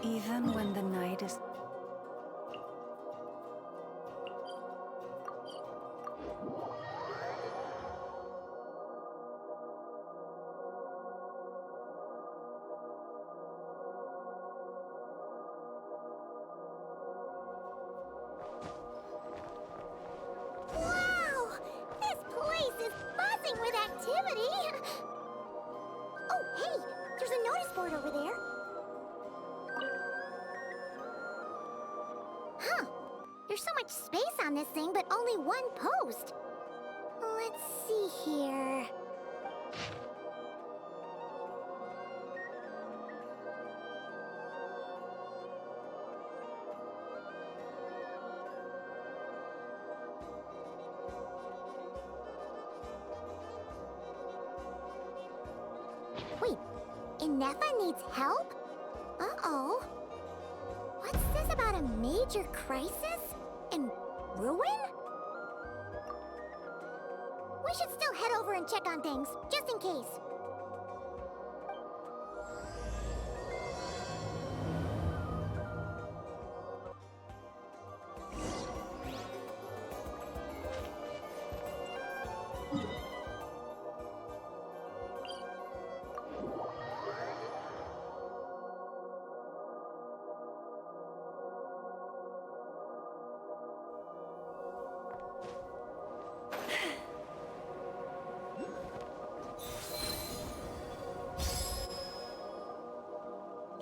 Even when the night is... Wow! This place is buzzing with activity! Oh, hey! There's a notice board over there. Huh. There's so much space on this thing, but only one post. Let's see here. Wait, Inefa needs help? Uh-oh. What's this about a major crisis? And ruin? We should still head over and check on things, just in case.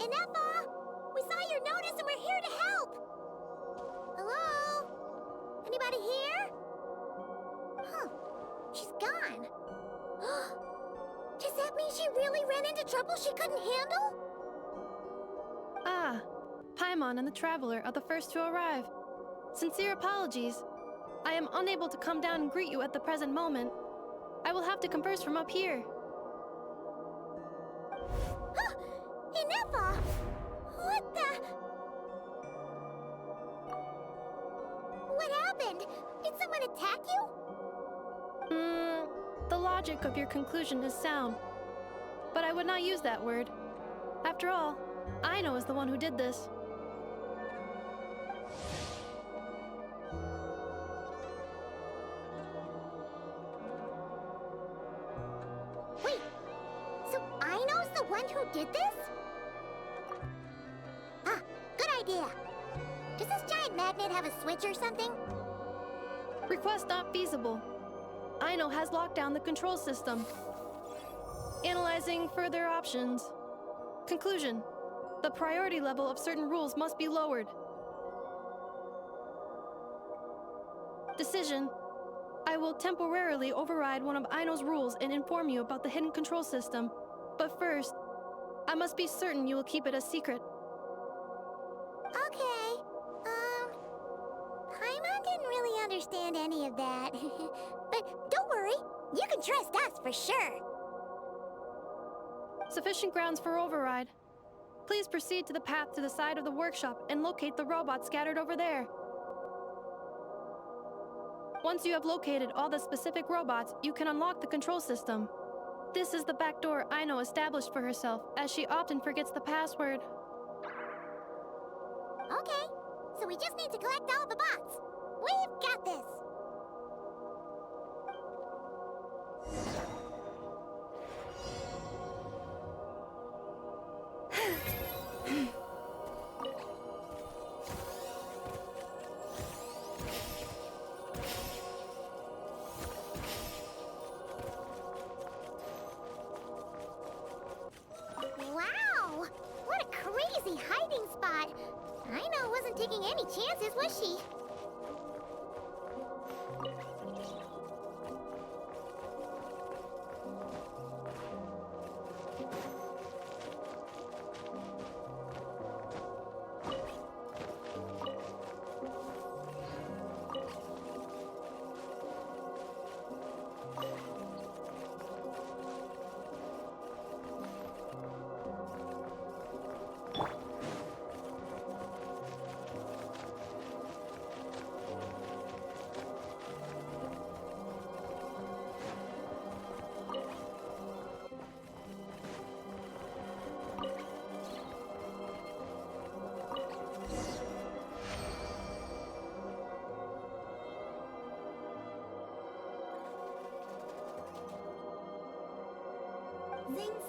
Inefa! We saw your notice and we're here to help! Hello? Anybody here? Huh. She's gone. Does that mean she really ran into trouble she couldn't handle? Ah, Paimon and the Traveler are the first to arrive. Sincere apologies. I am unable to come down and greet you at the present moment. I will have to converse from up here. Inefa! What the... What happened? Did someone attack you? The logic of your conclusion is sound. But I would not use that word. After all, Aino is the one who did this. Wait, so Aino's the one who did this? Ah, good idea. Does this giant magnet have a switch or something? Request not feasible. Aino has locked down the control system. Analyzing further options. Conclusion. The priority level of certain rules must be lowered. Decision. I will temporarily override one of Aino's rules and inform you about the hidden control system. But first, I must be certain you will keep it a secret. Okay. Paimon didn't really understand any of that. But don't worry, you can trust us for sure. Sufficient grounds for override. Please proceed to the path to the side of the workshop and locate the robots scattered over there. Once you have located all the specific robots, you can unlock the control system. This is the back door Aino established for herself, as she often forgets the password. Okay, so we just need to collect all the bots. We've got this. Wow! What a crazy hiding spot! Aino wasn't taking any chances, was she?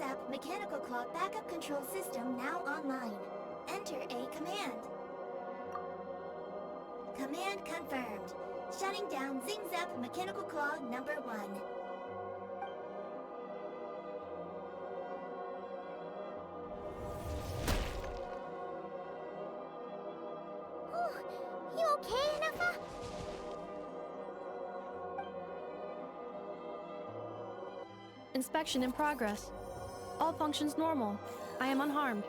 up mechanical clock backup control system now online. Enter a command. Command confirmed. Shutting down Zing's up mechanical claw number 1. Oh, you okay, Anafa? Inspection in progress. All functions normal. I am unharmed.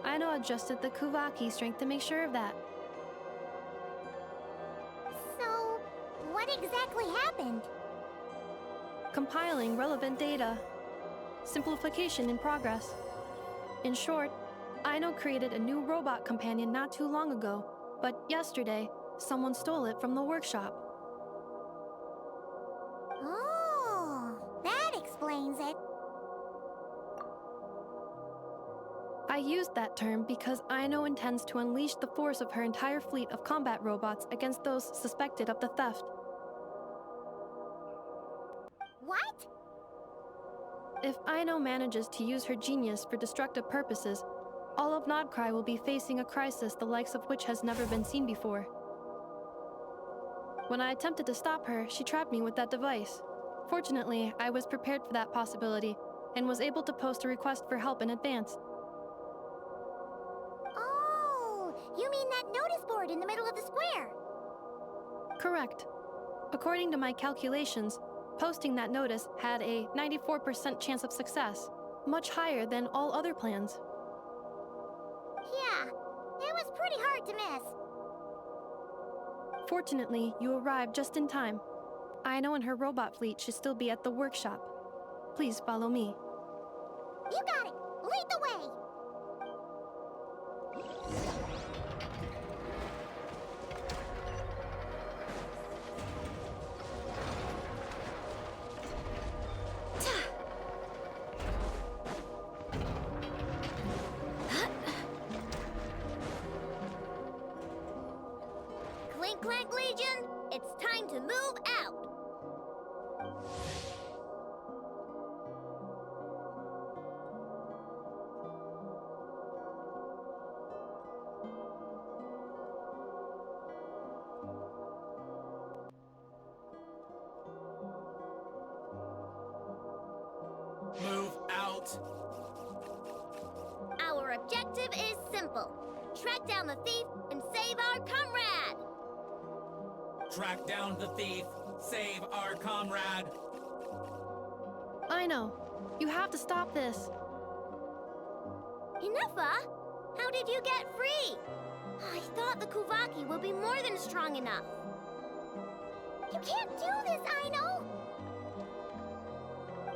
Aino adjusted the Kuvaki strength to make sure of that. So, what exactly happened? Compiling relevant data. Simplification in progress. In short, Aino created a new robot companion not too long ago, but yesterday, someone stole it from the workshop. Oh, that explains it. I used that term because Aino intends to unleash the force of her entire fleet of combat robots against those suspected of the theft. What? If Aino manages to use her genius for destructive purposes, all of Nodcry will be facing a crisis the likes of which has never been seen before. When I attempted to stop her, she trapped me with that device. Fortunately, I was prepared for that possibility and was able to post a request for help in advance. Oh, you mean that notice board in the middle of the square? Correct. According to my calculations, posting that notice had a 94% chance of success, much higher than all other plans. Yeah, it was pretty hard to miss. Fortunately, you arrived just in time. Aino and her robot fleet should still be at the workshop. Please follow me. You got it! Lead the way! Cling-Clang Legion, it's time to move out! Move out! Our objective is simple. Track down the thief and save our comrade! Track down the thief, save our comrade! Aino, you have to stop this. Enougha? How did you get free? I thought the Kuvaki would be more than strong enough. You can't do this, Aino!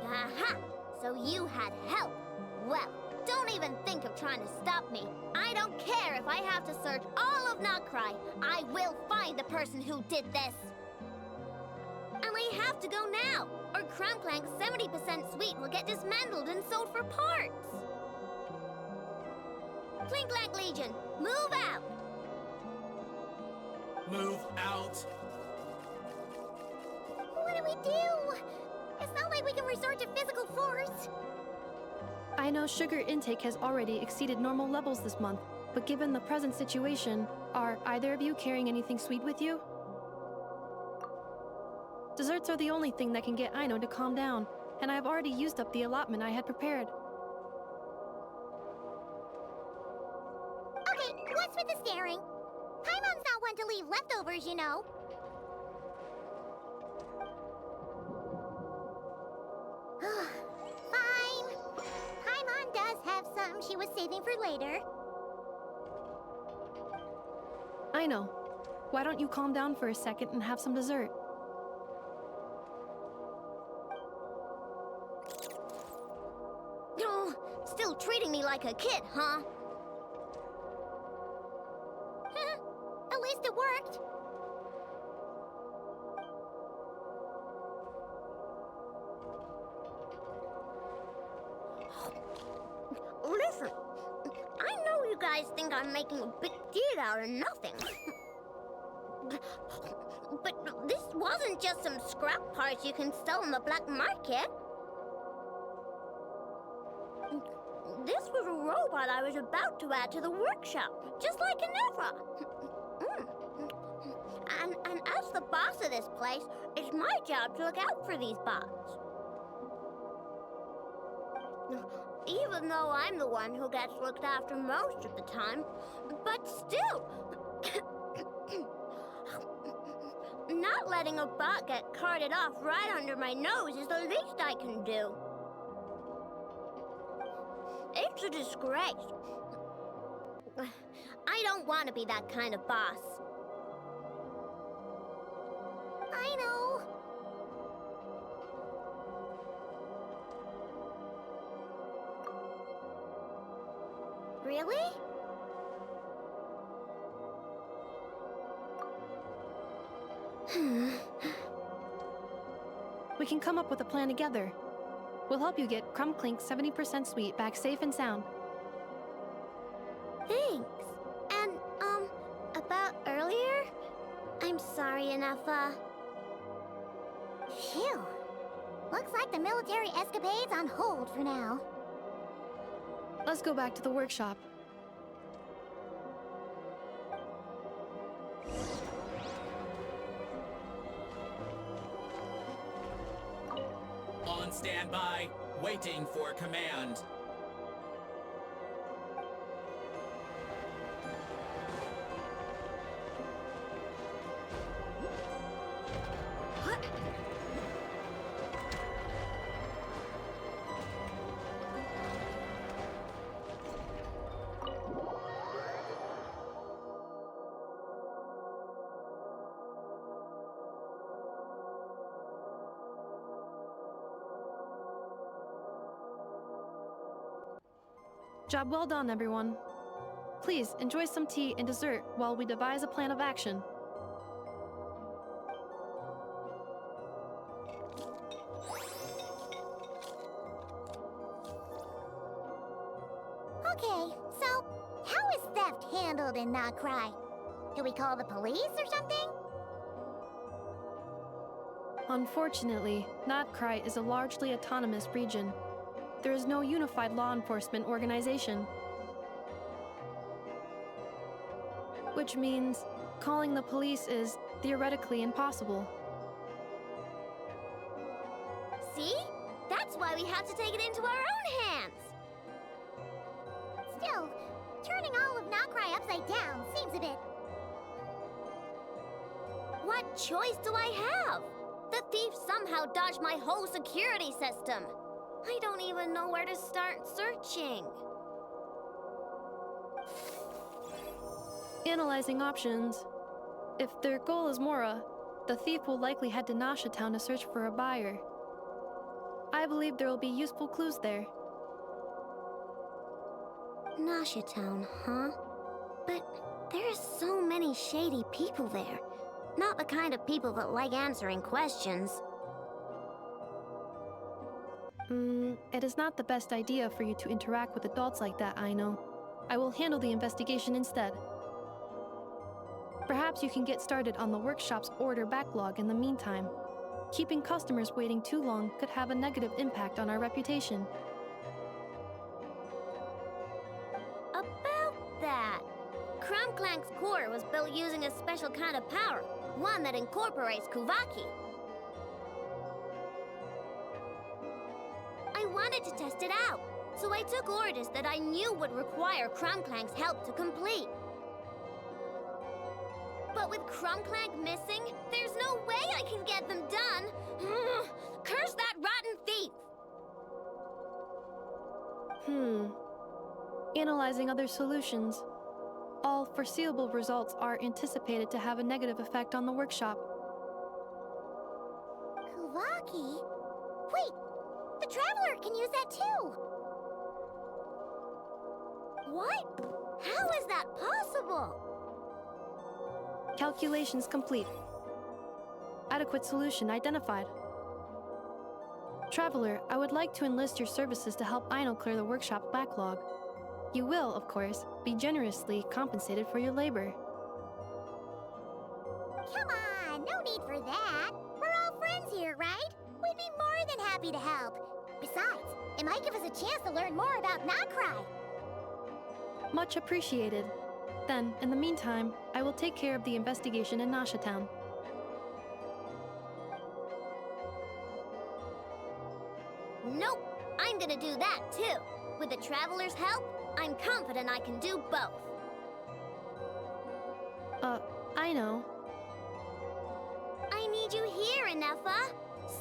Aha! So you had help. Well, don't even think of trying to stop me. I don't care if I have to search all of Nodcry. I will find the person who did this. And we have to go now, or Cling-Clang's 70% suite will get dismantled and sold for parts. Cling-Clang Legion, move out! Move out! What do we do? It's not like we can resort to physical force. Aino's sugar intake has already exceeded normal levels this month, but given the present situation, are either of you carrying anything sweet with you? Desserts are the only thing that can get Aino to calm down, and I have already used up the allotment I had prepared. Okay, what's with the staring? Paimon's not one to leave leftovers, you know. Fine. Paimon does have some she was saving for later. Aino, why don't you calm down for a second and have some dessert? Oh, still treating me like a kid, huh? At least it worked. Listen, I know you guys think I'm making a big deal out of nothing. But this wasn't just some scrap parts you can sell on the black market. This was a robot I was about to add to the workshop, just like Enevra. And as the boss of this place, it's my job to look out for these bots. Even though I'm the one who gets looked after most of the time. But still, not letting a bot get carted off right under my nose is the least I can do. It's a disgrace. I don't want to be that kind of boss. I know. Really? We can come up with a plan together. We'll help you get Cling-Clang's 70% suite back safe and sound. Thanks. And, about earlier? I'm sorry, Enough. Phew. Looks like the military escapade's on hold for now. Let's go back to the workshop. On standby, waiting for command. Job well done, everyone. Please enjoy some tea and dessert while we devise a plan of action. Okay, so how is theft handled in Nocry? Do we call the police or something? Unfortunately, Nocry is a largely autonomous region. There is no unified law enforcement organization. Which means calling the police is theoretically impossible. See? That's why we have to take it into our own hands. Still, turning all of Nocry upside down seems a bit... What choice do I have? The thief somehow dodged my whole security system. I don't even know where to start searching. Analyzing options. If their goal is Mora, the thief will likely head to Nasha Town to search for a buyer. I believe there will be useful clues there. Nasha Town, huh? But there's so many shady people there. Not the kind of people that like answering questions. It is not the best idea for you to interact with adults like that, I know. I will handle the investigation instead. Perhaps you can get started on the workshop's order backlog in the meantime. Keeping customers waiting too long could have a negative impact on our reputation. About that, Cling-Clang's core was built using a special kind of power, one that incorporates Kuvaki. I wanted to test it out, so I took orders that I knew would require Cling-Clang's help to complete. But with Cling-Clang missing, there's no way I can get them done. Curse that rotten thief! Analyzing other solutions. All foreseeable results are anticipated to have a negative effect on the workshop. Kuvaki? Wait, the Traveler can use that too! What? How is that possible? Calculations complete. Adequate solution identified. Traveler, I would like to enlist your services to help Aino clear the workshop backlog. You will, of course, be generously compensated for your labor. Come on, no need for that. We're all friends here, right? We'd be more than happy to help. Besides, it might give us a chance to learn more about Nacry. Much appreciated. Then, in the meantime, I will take care of the investigation in Nasha Town. Nope, I'm gonna do that too. With the Traveler's help, I'm confident I can do both. I know. I need you here, Inefa.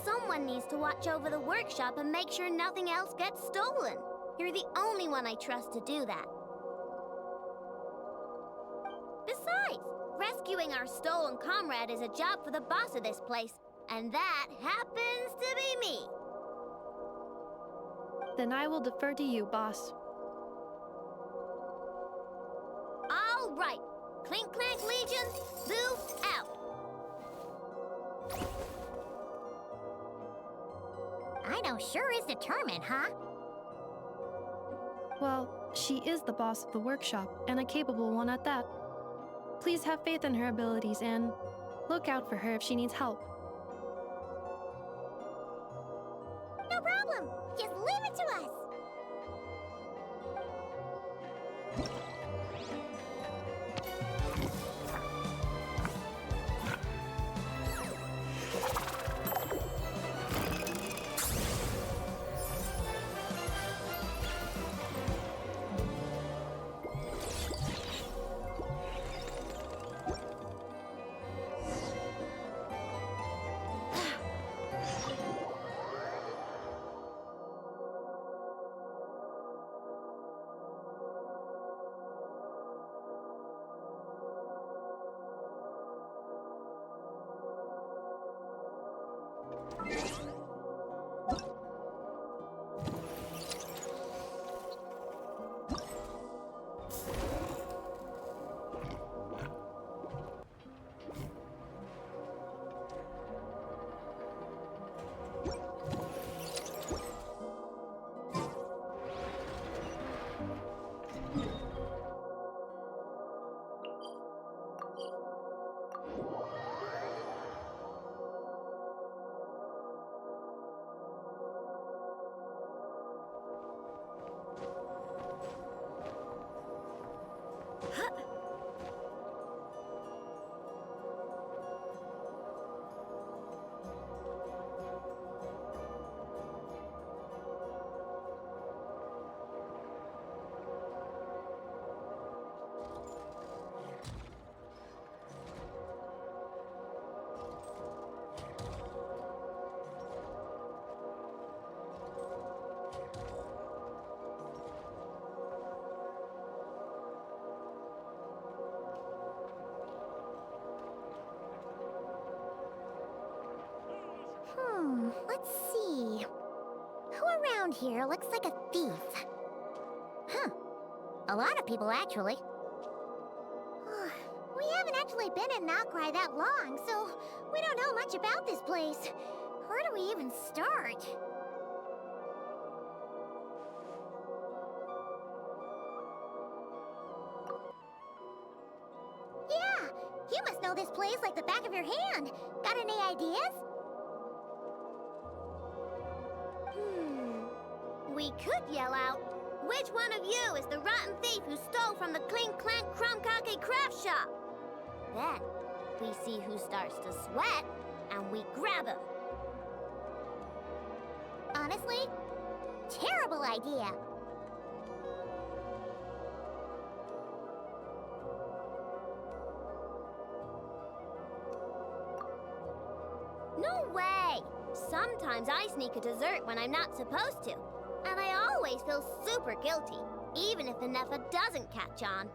Someone needs to watch over the workshop and make sure nothing else gets stolen. You're the only one I trust to do that. Besides, rescuing our stolen comrade is a job for the boss of this place, and that happens to be me. Then I will defer to you, boss. All right. Cling-Clang Legion, move out. Ino sure is determined, huh? Well, she is the boss of the workshop, and a capable one at that. Please have faith in her abilities and look out for her if she needs help. No problem. Just leave it to us. Let's see. Who around here looks like a thief? Huh. A lot of people, actually. We haven't actually been in Nacry that long, so we don't know much about this place. Where do we even start? Yeah, you must know this place like the back of your hand. Got any ideas? We could yell out, which one of you is the rotten thief who stole from the Cling-Clang Crumkake craft shop? Then, we see who starts to sweat, and we grab him. Honestly, terrible idea. No way! Sometimes I sneak a dessert when I'm not supposed to. And I always feel super guilty, even if Inefa doesn't catch on.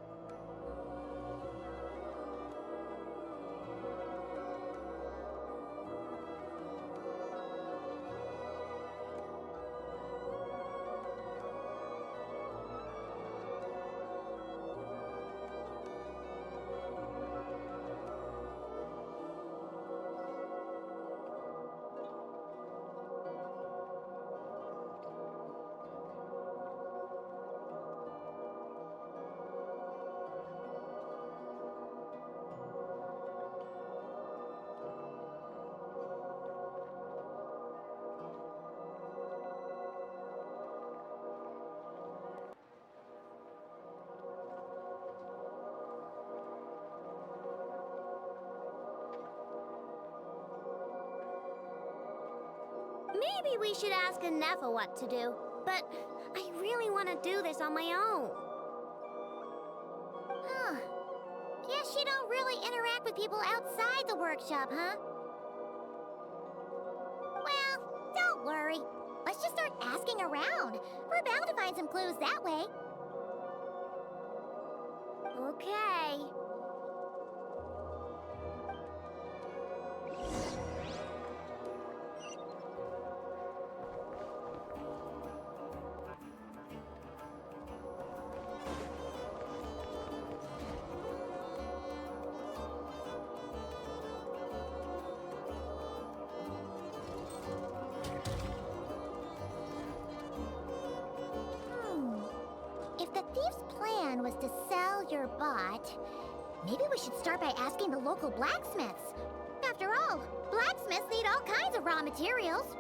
Maybe we should ask Nefa what to do, but I really want to do this on my own. Huh. Guess you don't really interact with people outside the workshop, huh? Well, don't worry. Let's just start asking around. We're bound to find some clues that way. Okay. If the thief's plan was to sell your bot, maybe we should start by asking the local blacksmiths. After all, blacksmiths need all kinds of raw materials.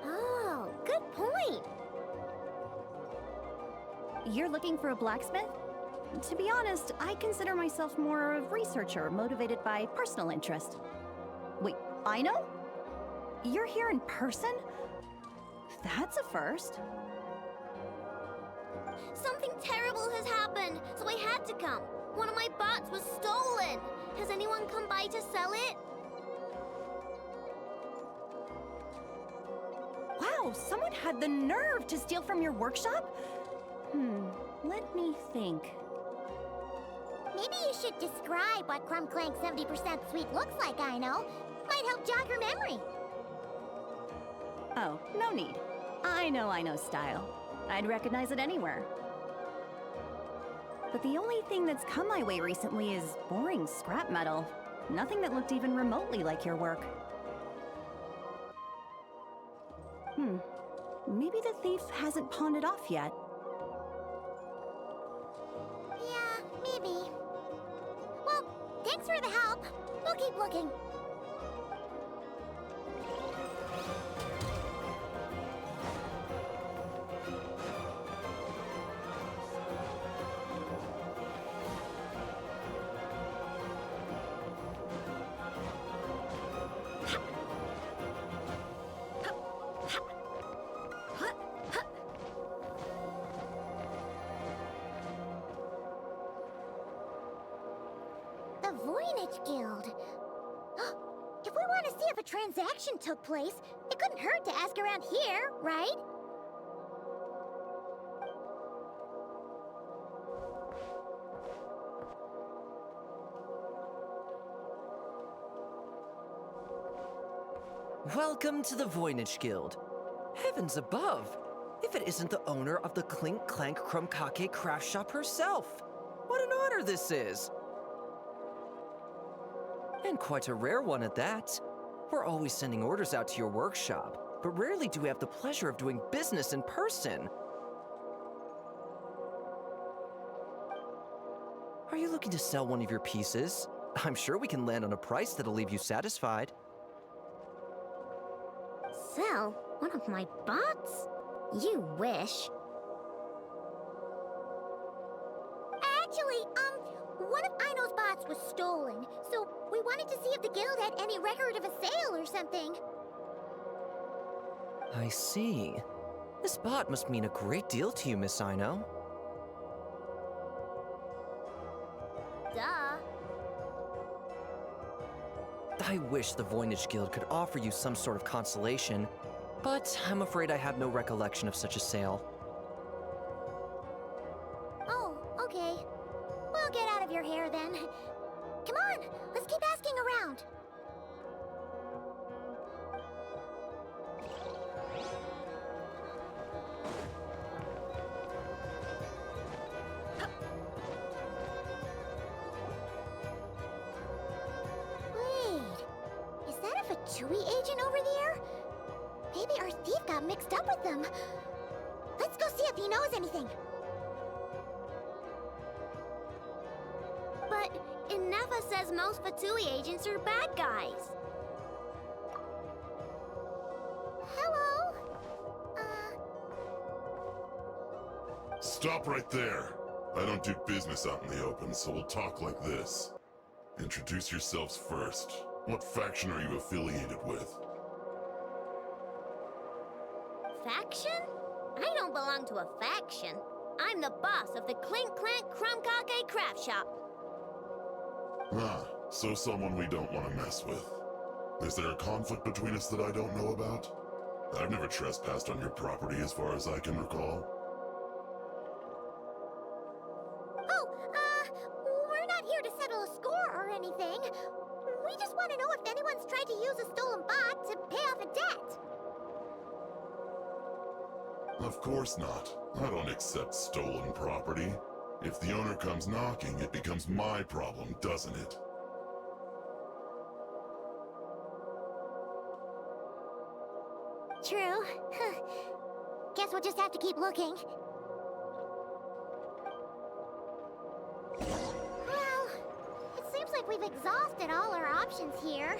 Oh, good point. You're looking for a blacksmith? To be honest, I consider myself more a researcher motivated by personal interest. Wait, I know? You're here in person? That's a first. Something terrible has happened, so I had to come. One of my bots was stolen. Has anyone come by to sell it? Wow, someone had the nerve to steal from your workshop? Let me think. Maybe you should describe what Cling-Clang 70% sweet looks like, I know. Might help jog your memory. Oh, no need. I know style. I'd recognize it anywhere. But the only thing that's come my way recently is boring scrap metal. Nothing that looked even remotely like your work. Maybe the thief hasn't pawned it off yet. Yeah, maybe. Well, thanks for the help. We'll keep looking. The Voynich Guild. If we want to see if a transaction took place, it couldn't hurt to ask around here, right? Welcome to the Voynich Guild. Heavens above! If it isn't the owner of the Cling-Clang Krumkake craft shop herself! What an honor this is! And quite a rare one at that. We're always sending orders out to your workshop, but rarely do we have the pleasure of doing business in person. Are you looking to sell one of your pieces? I'm sure we can land on a price that'll leave you satisfied. Sell one of my bots? You wish. Actually, one of Aino's bots was stolen, so we wanted to see if the guild had any record of a sale or something. I see. This bot must mean a great deal to you, Miss Aino. Duh. I wish the Voynich Guild could offer you some sort of consolation, but I'm afraid I have no recollection of such a sale. Oh, okay. We'll get out of your hair then. Come on, let's keep asking around. Wait, is that a Fatui agent over there? Maybe our thief got mixed up with them. Let's go see if he knows anything. But Nefa says most Fatui agents are bad guys. Hello? Stop right there. I don't do business out in the open, so we'll talk like this. Introduce yourselves first. What faction are you affiliated with? Faction? I don't belong to a faction. I'm the boss of the Cling-Clang Crumb-Cake Craft Shop. Ah, so someone we don't want to mess with. Is there a conflict between us that I don't know about? I've never trespassed on your property as far as I can recall. Oh, we're not here to settle a score or anything. We just want to know if anyone's tried to use a stolen bot to pay off a debt. Of course not. I don't accept stolen property. If the owner comes knocking, it becomes my problem, doesn't it? True. Guess we'll just have to keep looking. Well, it seems like we've exhausted all our options here.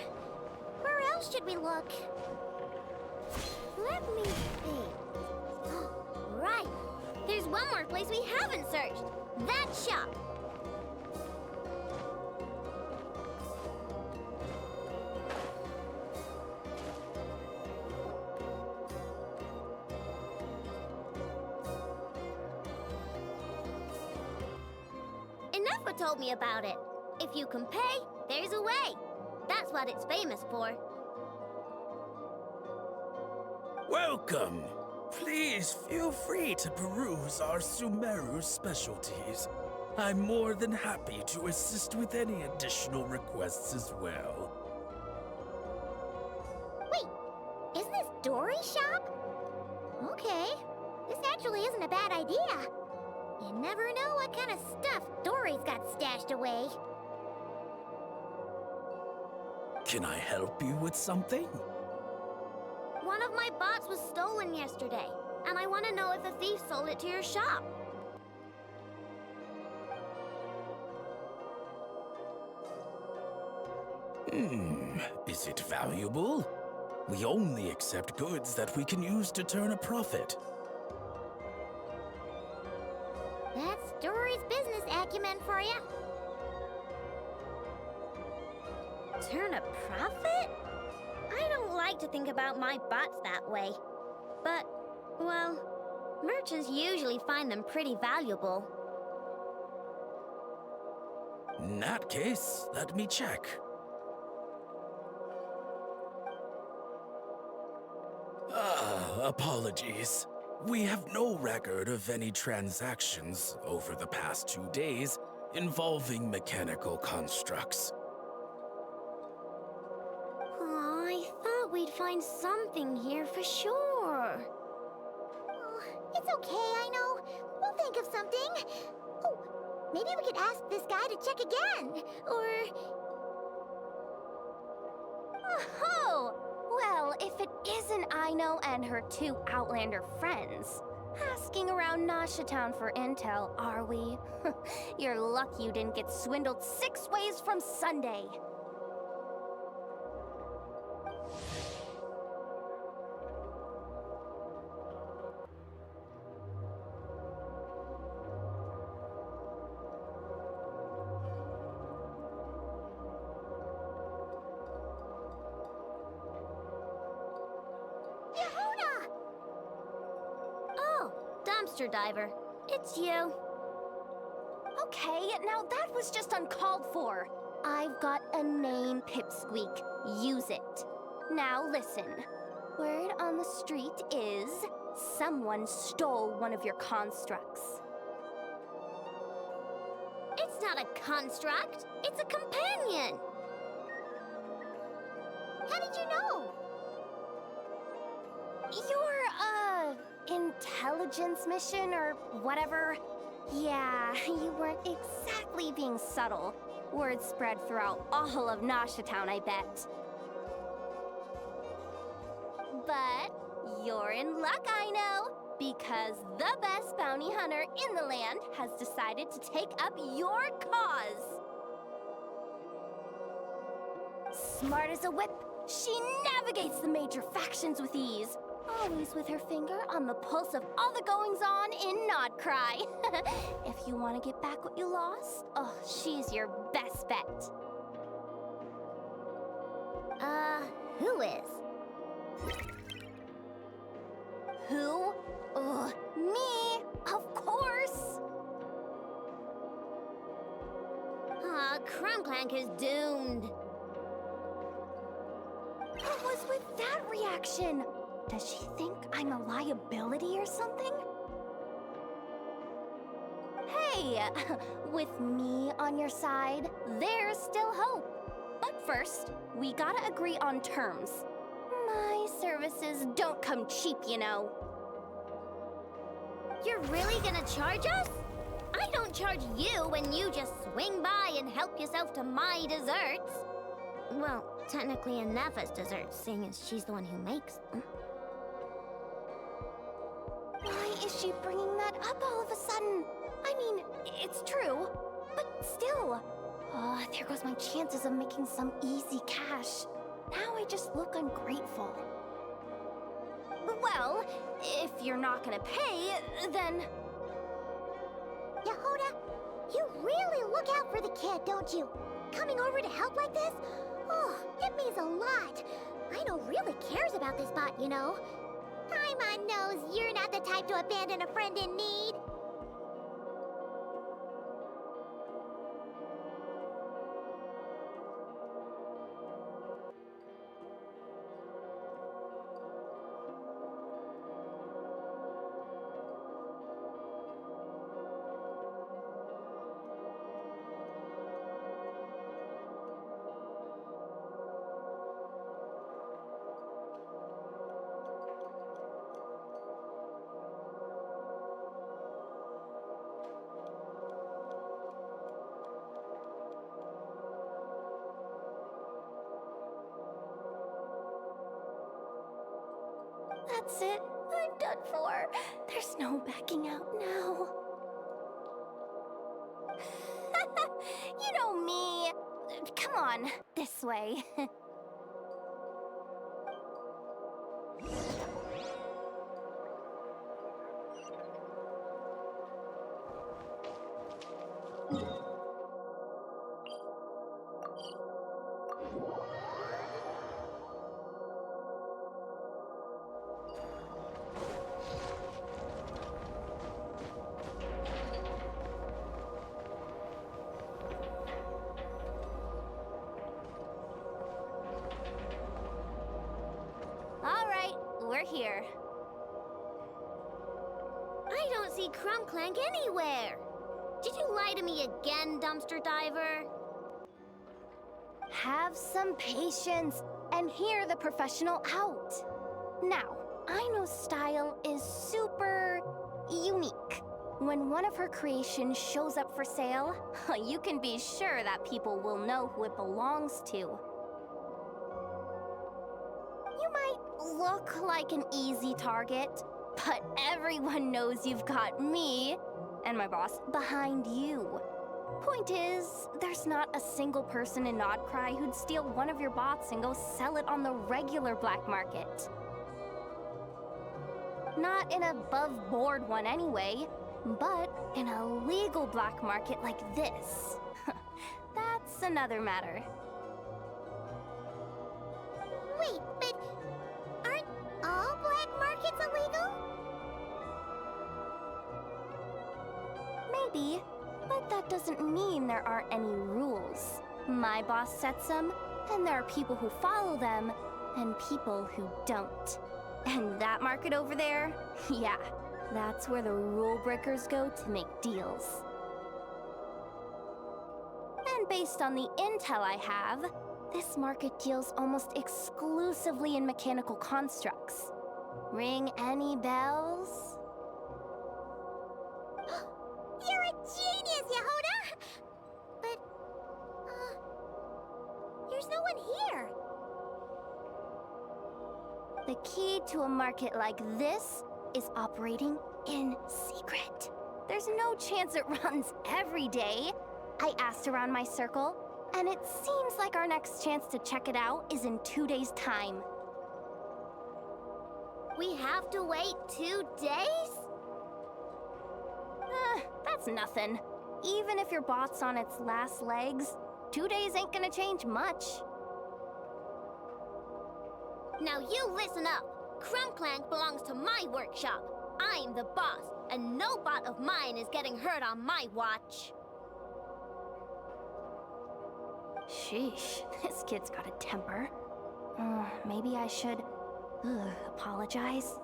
Where else should we look? Let me think. Right. There's one more place we haven't searched. That shop. Enough told me about it. If you can pay, there's a way. That's what it's famous for. Welcome! Please feel free to peruse our Sumeru specialties. I'm more than happy to assist with any additional requests as well. Wait, isn't this Dory's shop? Okay, this actually isn't a bad idea. You never know what kind of stuff Dory's got stashed away. Can I help you with something? One of my bots was stolen yesterday, and I want to know if a thief sold it to your shop. Is it valuable? We only accept goods that we can use to turn a profit. That's Dory's business acumen for you. Turn a profit? I don't like to think about my bots that way. But, well, merchants usually find them pretty valuable. In that case, let me check. Apologies. We have no record of any transactions over the past 2 days involving mechanical constructs. Aw, I thought we'd find something here for sure. Oh, it's okay, I know. We'll think of something. Oh, maybe we could ask this guy to check again. Or... Oh! Well, if it isn't Aino and her 2 Outlander friends, asking around Nasha Town for intel, are we? You're lucky you didn't get swindled 6 ways from Sunday. Oh, dumpster diver. It's you. Okay, now that was just uncalled for. I've got a name, Pipsqueak. Use it. Now listen. Word on the street is someone stole one of your constructs. It's not a construct. It's a companion. How did you know? Your, intelligence mission or whatever? Yeah, you weren't exactly being subtle. Word spread throughout all of Nasha Town, I bet. But you're in luck, I know, because the best bounty hunter in the land has decided to take up your cause. Smart as a whip, she navigates the major factions with ease. Always with her finger on the pulse of all the goings-on in Nodcry. If you want to get back what you lost, oh, she's your best bet. Who is? Who? Ugh, me, of course. Cling-Clang is doomed. What was with that reaction? Does she think I'm a liability or something? Hey, with me on your side, there's still hope. But first, we gotta agree on terms. My services don't come cheap, you know. You're really gonna charge us? I don't charge you when you just swing by and help yourself to my desserts. Well, technically Anafa's desserts, seeing as she's the one who makes them. Why is she bringing that up all of a sudden? I mean, it's true, but still. Oh, there goes my chances of making some easy cash. Now I just look ungrateful. Well, if you're not gonna pay, then... Yehuda, you really look out for the kid, don't you? Coming over to help like this? Oh, it means a lot. Ino really cares about this bot, you know. Paimon knows you're not the type to abandon a friend in need. That's it. I'm done for. There's no backing out now. You know me. Come on, this way. All right, we're here. I don't see Cling-Clang anywhere. Did you lie to me again, dumpster diver? Have some patience and hear the professional out. Now, Aino's style is super unique. When one of her creations shows up for sale, you can be sure that people will know who it belongs to. You might look like an easy target, but everyone knows you've got me and my boss behind you. Point is, there's not a single person in Nodcry who'd steal one of your bots and go sell it on the regular black market. Not an above-board one anyway, but in a legal black market like this. That's another matter. Wait, but aren't all black markets illegal? Maybe, but that doesn't mean there aren't any rules. My boss sets them, and there are people who follow them, and people who don't. And that market over there, yeah, that's where the rule breakers go to make deals. And based on the intel I have, this market deals almost exclusively in mechanical constructs. Ring any bells? You're a genius, Yehuda! But, there's no one here. The key to a market like this is operating in secret. There's no chance it runs every day. I asked around my circle, and it seems like our next chance to check it out is in 2 days' time. We have to wait 2 days? That's nothing. Even if your bot's on its last legs, 2 days ain't gonna change much. Now you listen up. Cling-Clang belongs to my workshop. I'm the boss, and no bot of mine is getting hurt on my watch. Sheesh, this kid's got a temper. Maybe I should apologize.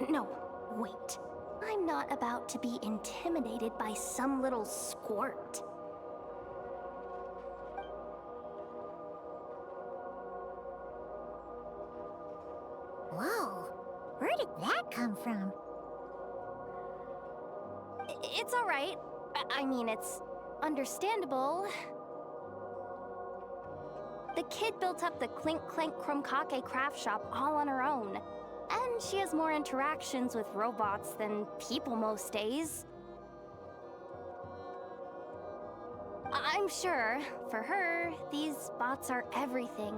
No, wait. I'm not about to be intimidated by some little squirt. Whoa, where did that come from? It's all right. I mean, it's understandable. The kid built up the Cling-Clang craft shop all on her own. And she has more interactions with robots than people most days. I'm sure, for her, these bots are everything.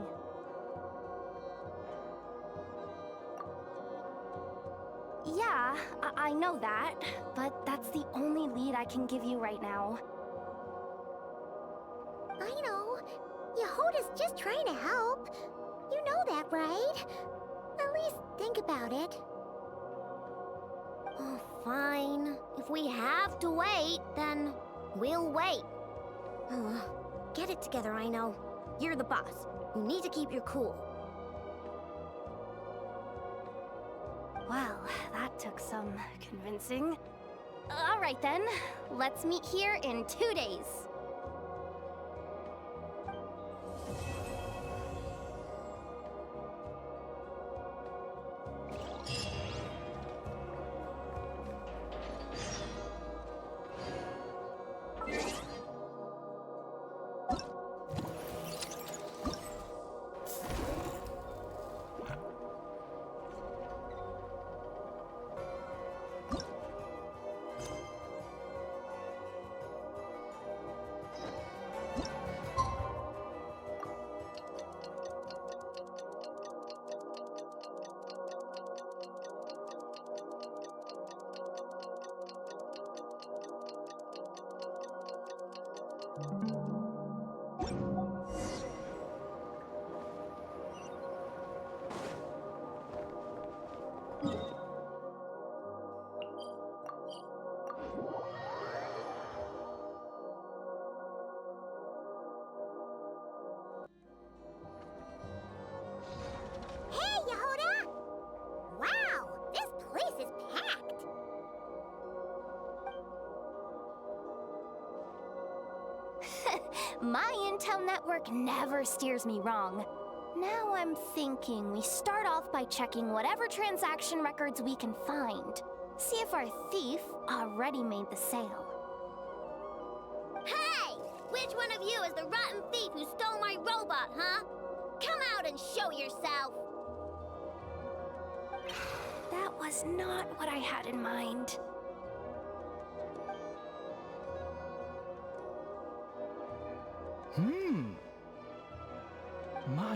Yeah, I know that, but that's the only lead I can give you right now. I know. Yehoda's just trying to help. You know that, right? At least think about it. Oh, fine. If we have to wait, then we'll wait. Get it together, I know. You're the boss. You need to keep your cool. Well, that took some convincing. All right then, let's meet here in 2 days. Hey, Yehoda! Wow, this place is packed. My intel network never steers me wrong. Now I'm thinking we start off by checking whatever transaction records we can find. See if our thief already made the sale. Hey! Which one of you is the rotten thief who stole my robot, huh? Come out and show yourself! That was not what I had in mind.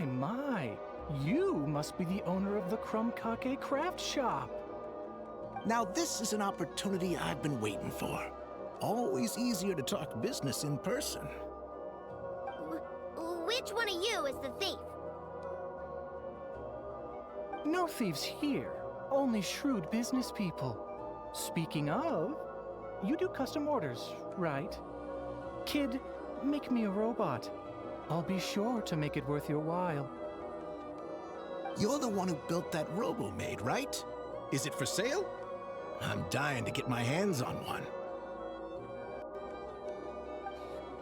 My. You must be the owner of the Crum-Kake craft shop. Now this is an opportunity I've been waiting for. Always easier to talk business in person. Which one of you is the thief? No thieves here, only shrewd business people. Speaking of, you do custom orders, right? Kid, make me a robot. I'll be sure to make it worth your while. You're the one who built that robo-maid, right? Is it for sale? I'm dying to get my hands on one.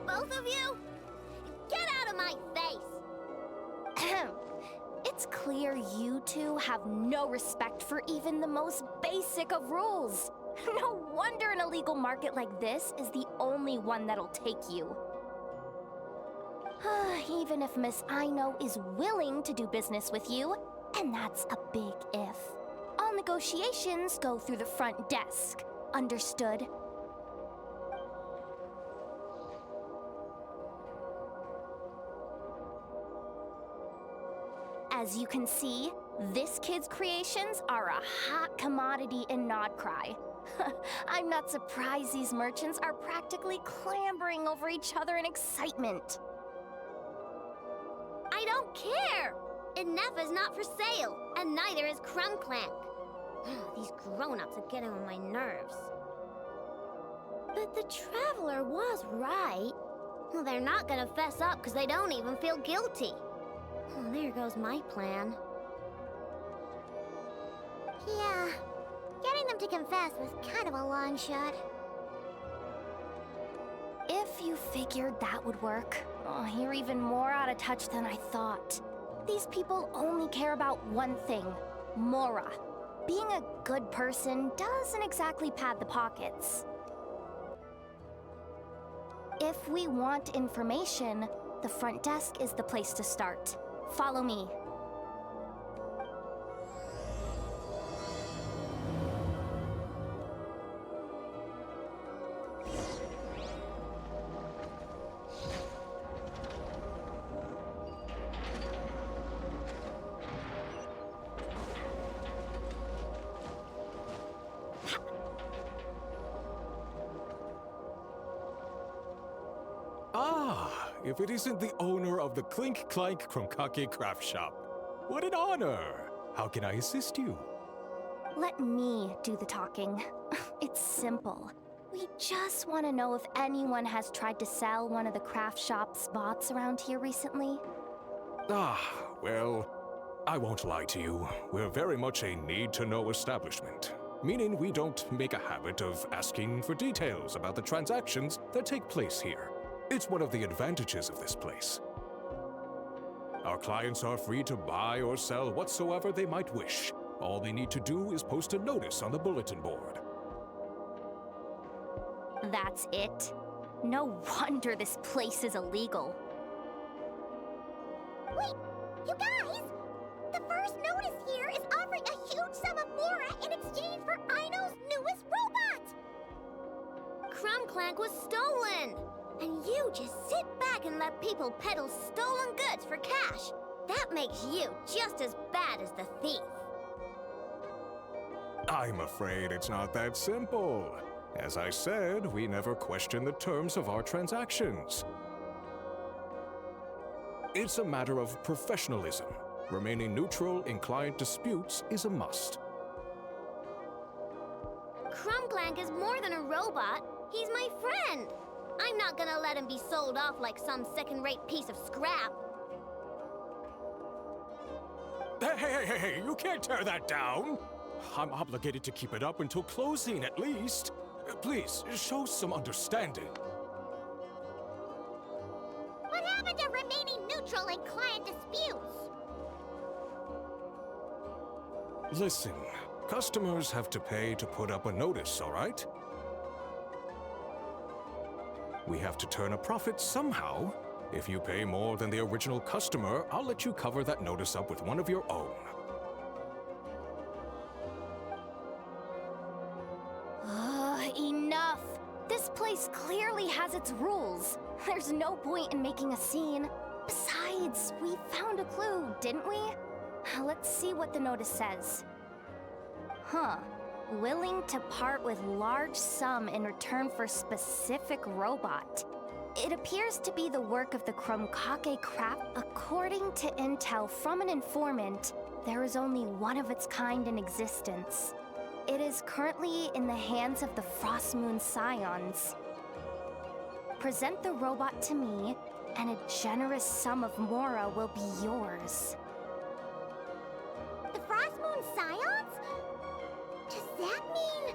Both of you? Get out of my face! It's clear you two have no respect for even the most basic of rules. No wonder an illegal market like this is the only one that'll take you. Even if Miss Aino is willing to do business with you, and that's a big if, all negotiations go through the front desk. Understood? As you can see, this kid's creations are a hot commodity in Nodcry. I'm not surprised these merchants are practically clambering over each other in excitement. I don't care! Inefa's not for sale, and neither is Cling-Clang. These grown-ups are getting on my nerves. But the Traveler was right. Well, they're not gonna fess up because they don't even feel guilty. Oh, there goes my plan. Yeah, getting them to confess was kind of a long shot. If you figured that would work, you're even more out of touch than I thought. These people only care about one thing, Mora. Being a good person doesn't exactly pad the pockets. If we want information, the front desk is the place to start. Follow me. Ah, if it isn't the owner of the Cling-Clang Chromkake craft shop. What an honor! How can I assist you? Let me do the talking. It's simple. We just want to know if anyone has tried to sell one of the craft shop's bots around here recently. Ah, well, I won't lie to you. We're very much a need-to-know establishment, meaning we don't make a habit of asking for details about the transactions that take place here. It's one of the advantages of this place. Our clients are free to buy or sell whatsoever they might wish. All they need to do is post a notice on the bulletin board. That's it? No wonder this place is illegal. Wait, you guys! The first notice here is offering a huge sum of Mora in exchange for Aino's newest robot! Cling-Clang was stolen! And you just sit back and let people peddle stolen goods for cash. That makes you just as bad as the thief. I'm afraid it's not that simple. As I said, we never question the terms of our transactions. It's a matter of professionalism. Remaining neutral in client disputes is a must. Cling-Clang is more than a robot. He's my friend. I'm not gonna let him be sold off like some second-rate piece of scrap. Hey, you can't tear that down! I'm obligated to keep it up until closing, at least. Please, show some understanding. What happened to remaining neutral in client disputes? Listen, customers have to pay to put up a notice, all right? We have to turn a profit somehow. If you pay more than the original customer, I'll let you cover that notice up with one of your own. Enough! This place clearly has its rules. There's no point in making a scene. Besides, we found a clue, didn't we? Let's see what the notice says. Willing to part with large sum in return for specific robot. It appears to be the work of the Chromkake craft. According to intel from an informant, there is only one of its kind in existence. It is currently in the hands of the Frost Moon Scions. Present the robot to me, and a generous sum of Mora will be yours. The Frost Moon Scions? Does that mean...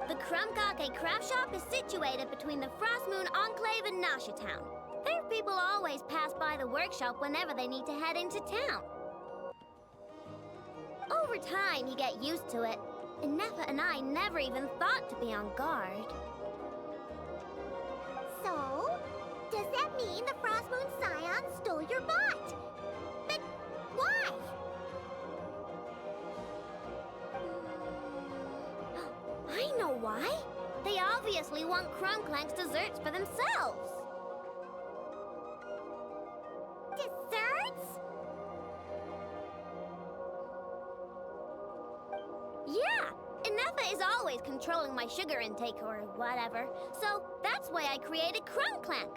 The Chromkake craft shop is situated between the Frost Moon Enclave and Nasha Town. Their people always pass by the workshop whenever they need to head into town. Over time, you get used to it. Enefa and I never even thought to be on guard. So, does that mean the Frost Moon Scion stole your bot? But why? I know why. They obviously want Cling-Clang's desserts for themselves. Desserts? Yeah, Enefa is always controlling my sugar intake or whatever, so that's why I created Cling-Clang.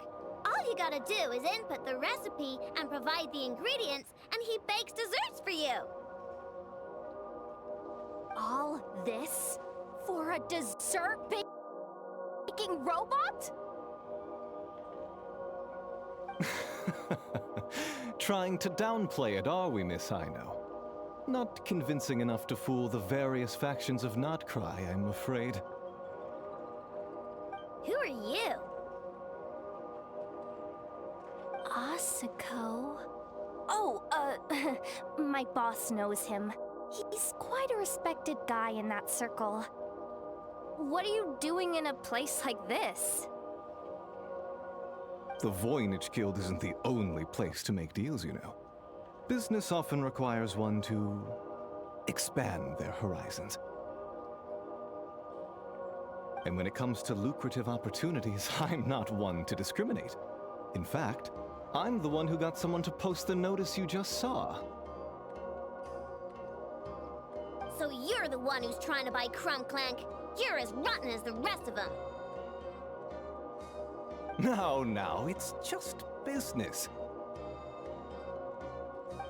All you gotta do is input the recipe and provide the ingredients, and he bakes desserts for you. All this for a dessert baking robot? Trying to downplay it, are we, Miss Ino? Not convincing enough to fool the various factions of Notcry, I'm afraid. Who are you? Asuko? Oh, my boss knows him. He's quite a respected guy in that circle. What are you doing in a place like this? The Voynich Guild isn't the only place to make deals, you know. Business often requires one to expand their horizons. And when it comes to lucrative opportunities, I'm not one to discriminate. In fact, I'm the one who got someone to post the notice you just saw. So you're the one who's trying to buy Cling-Clang. You're as rotten as the rest of them. Now, it's just business.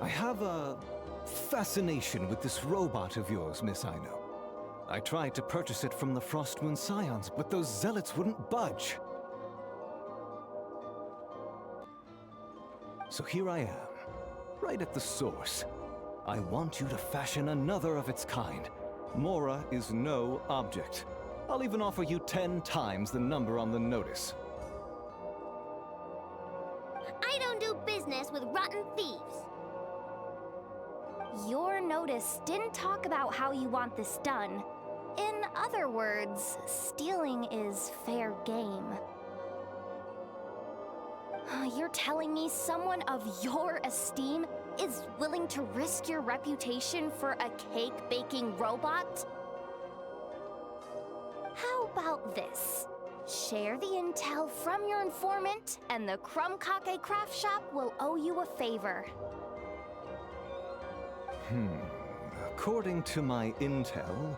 I have a fascination with this robot of yours, Miss Ino. I tried to purchase it from the Frostmoon Scions, but those zealots wouldn't budge. So here I am, right at the source. I want you to fashion another of its kind. Mora is no object. I'll even offer you 10 times the number on the notice. I don't do business with rotten thieves. Your notice didn't talk about how you want this done. In other words, stealing is fair game. You're telling me someone of your esteem is willing to risk your reputation for a cake-baking robot? How about this? Share the intel from your informant, and the Krumkake craft shop will owe you a favor. According to my intel,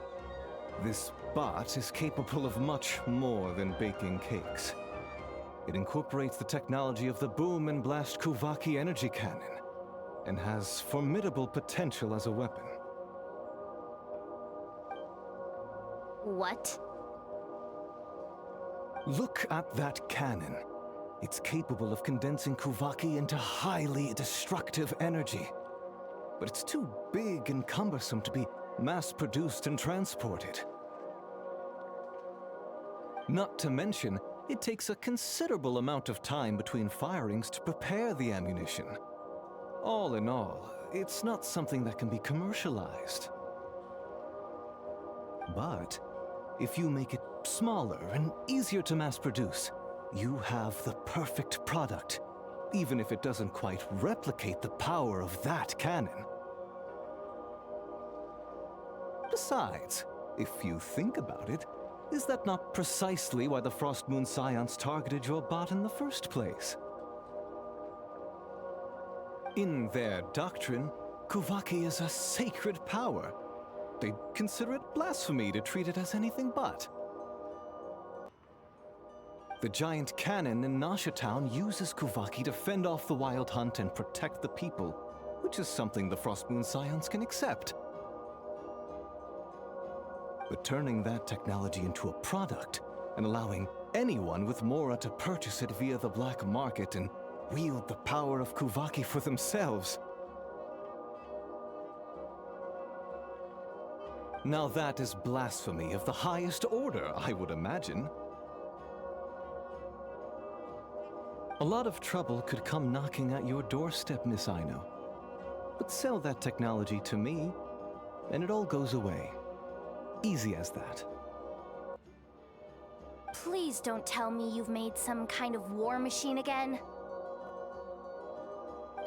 this bot is capable of much more than baking cakes. It incorporates the technology of the Boom and Blast Kuvaki energy cannon, and has formidable potential as a weapon. What? Look at that cannon. It's capable of condensing Kuvaki into highly destructive energy. But it's too big and cumbersome to be mass-produced and transported. Not to mention, it takes a considerable amount of time between firings to prepare the ammunition. All in all, it's not something that can be commercialized. But if you make it smaller and easier to mass produce, you have the perfect product, even if it doesn't quite replicate the power of that cannon. Besides, if you think about it, is that not precisely why the Frostmoon Scions targeted your bot in the first place? In their doctrine, Kuvaki is a sacred power. They'd consider it blasphemy to treat it as anything but. The giant cannon in Nasha Town uses Kuvaki to fend off the wild hunt and protect the people, which is something the Frostmoon Scions can accept. But turning that technology into a product and allowing anyone with Mora to purchase it via the black market and wield the power of Kuvaki for themselves. Now that is blasphemy of the highest order, I would imagine. A lot of trouble could come knocking at your doorstep, Miss Ino. But sell that technology to me, and it all goes away. Easy as that. Please don't tell me you've made some kind of war machine again.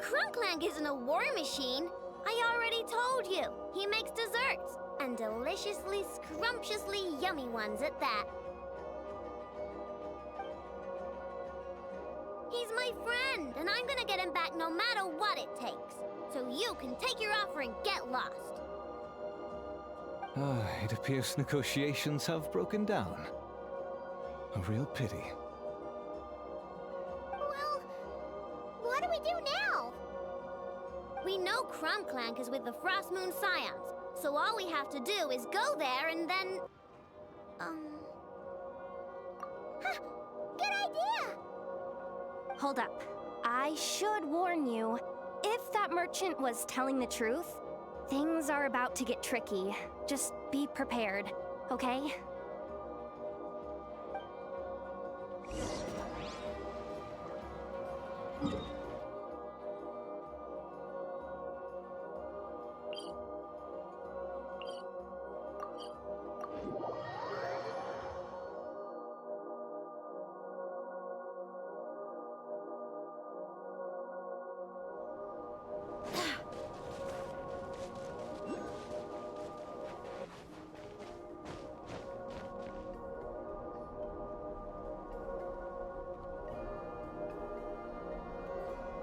Cling-Clang isn't a war machine. I already told you. He makes desserts, and deliciously, scrumptiously yummy ones at that. He's my friend, and I'm gonna get him back no matter what it takes. So you can take your offer and get lost. It appears negotiations have broken down. A real pity. Well, We know Cling-Clang is with the Frost Moon Scions, so all we have to do is go there and then... Huh, good idea! Hold up. I should warn you, if that merchant was telling the truth, things are about to get tricky. Just be prepared, okay?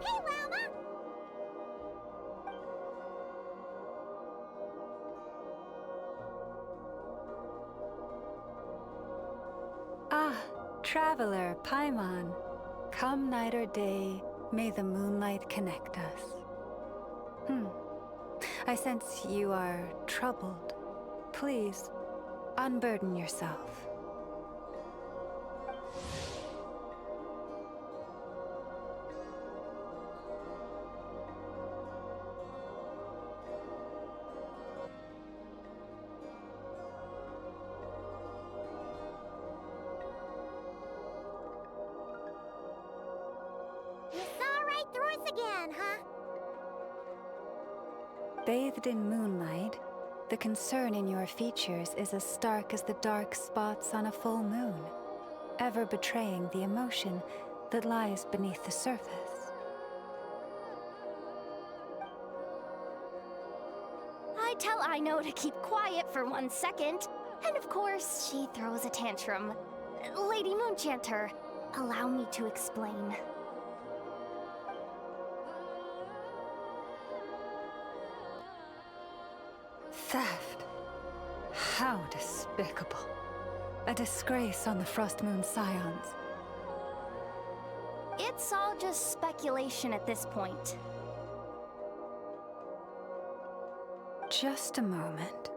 Hey, Lauma! Ah, traveler, Paimon. Come night or day, may the moonlight connect us. I sense you are troubled. Please, unburden yourself. You saw right through us again, huh? Bathed in moonlight, the concern in your features is as stark as the dark spots on a full moon, ever betraying the emotion that lies beneath the surface. I tell Ino to keep quiet for 1 second, and of course, she throws a tantrum. Lady Moonchanter, allow me to explain. Theft. How despicable. A disgrace on the Frost Moon Scions. It's all just speculation at this point. Just a moment.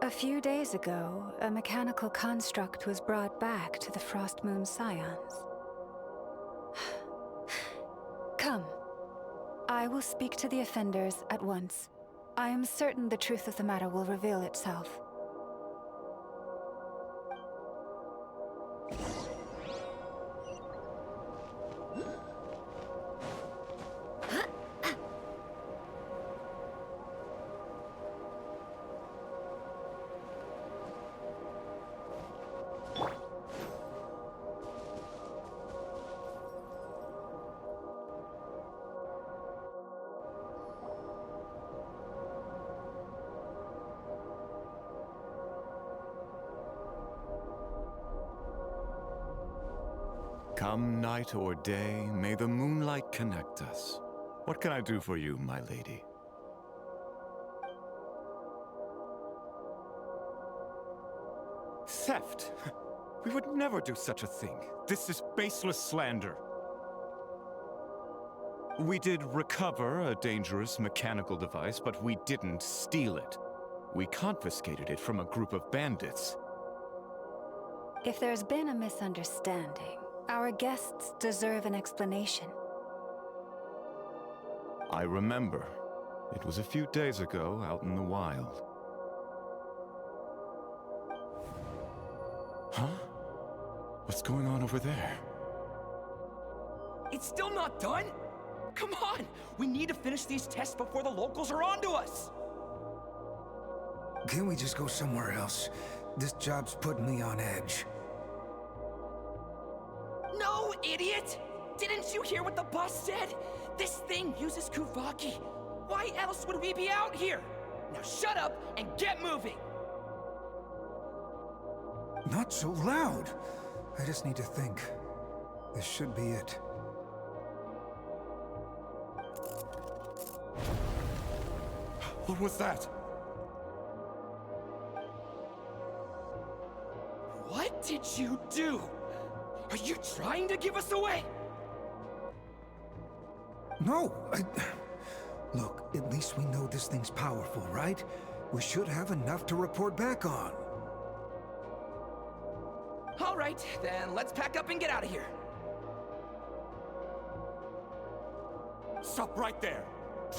A few days ago, a mechanical construct was brought back to the Frost Moon Scions. Come. I will speak to the offenders at once. I am certain the truth of the matter will reveal itself. Come night or day, may the moonlight connect us. What can I do for you, my lady? Theft? We would never do such a thing. This is baseless slander. We did recover a dangerous mechanical device, but we didn't steal it. We confiscated it from a group of bandits. If there's been a misunderstanding, our guests deserve an explanation. I remember. It was a few days ago out in the wild. Huh? What's going on over there? It's still not done? Come on! We need to finish these tests before the locals are onto us! Can't we just go somewhere else? This job's putting me on edge. No, idiot! Didn't you hear what the boss said? This thing uses Kuvaki. Why else would we be out here? Now shut up and get moving! Not so loud! I just need to think. This should be it. What was that? What did you do? Are you trying to give us away? No, Look, at least we know this thing's powerful, right? We should have enough to report back on. All right, then let's pack up and get out of here. Stop right there!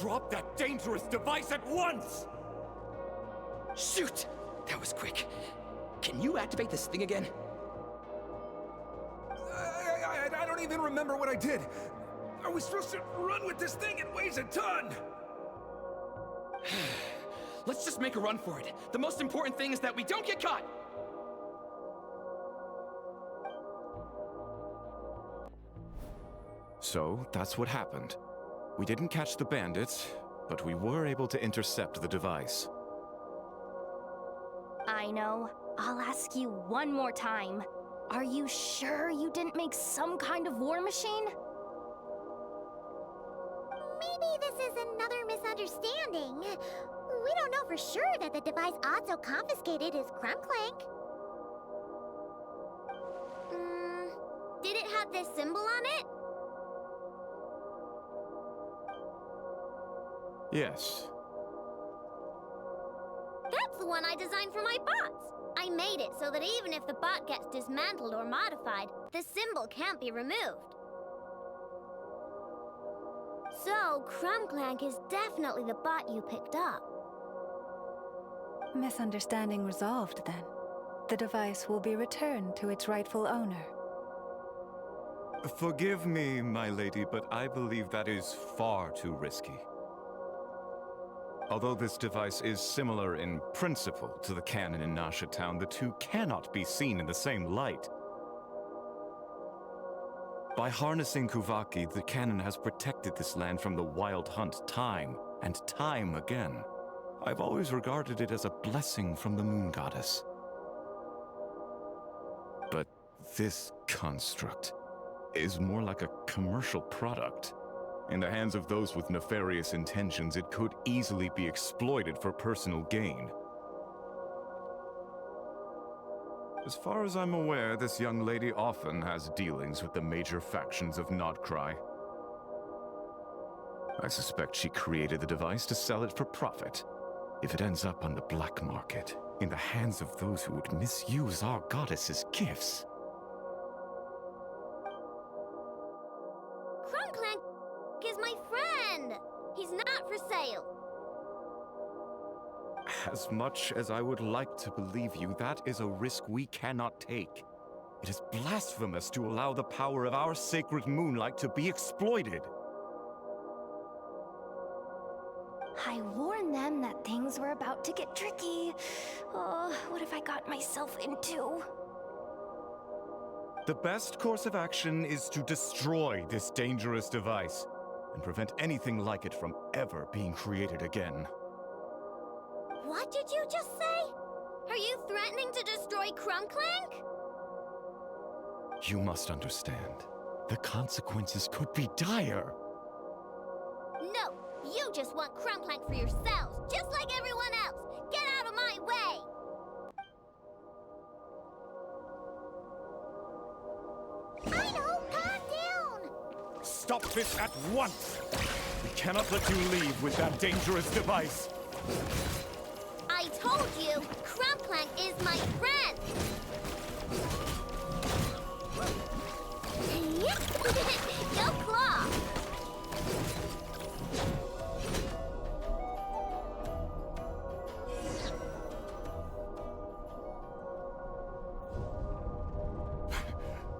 Drop that dangerous device at once! Shoot! That was quick. Can you activate this thing again? I don't even remember what I did. Are we supposed to run with this thing? It weighs a ton! Let's just make a run for it. The most important thing is that we don't get caught! So, that's what happened. We didn't catch the bandits, but we were able to intercept the device. I know. I'll ask you one more time. Are you sure you didn't make some kind of war machine? Maybe this is another misunderstanding. We don't know for sure that the device Otso confiscated is Cling-Clang. Did it have this symbol on it? Yes. That's the one I designed for my bots. I made it so that even if the bot gets dismantled or modified, the symbol can't be removed. So, Cling-Clang is definitely the bot you picked up. Misunderstanding resolved, then. The device will be returned to its rightful owner. Forgive me, my lady, but I believe that is far too risky. Although this device is similar in principle to the cannon in Nasha Town, the two cannot be seen in the same light. By harnessing Kuvaki, the cannon has protected this land from the wild hunt time and time again. I've always regarded it as a blessing from the moon goddess. But this construct is more like a commercial product. In the hands of those with nefarious intentions, it could easily be exploited for personal gain. As far as I'm aware, this young lady often has dealings with the major factions of Nodcry. I suspect she created the device to sell it for profit. If it ends up on the black market, in the hands of those who would misuse our goddess's gifts. Cling-Clang is my friend. He's not for sale. As much as I would like to believe you, that is a risk we cannot take. It is blasphemous to allow the power of our sacred moonlight to be exploited. I warned them that things were about to get tricky. Oh, what have I got myself into? The best course of action is to destroy this dangerous device and prevent anything like it from ever being created again. What did you just say? Are you threatening to destroy Cling-Clang? You must understand. The consequences could be dire. No, you just want Cling-Clang for yourselves, just like everyone else. Get out of my way! I know, calm down! Stop this at once! We cannot let you leave with that dangerous device. I told you, Cling-Clang is my friend! Go Claw!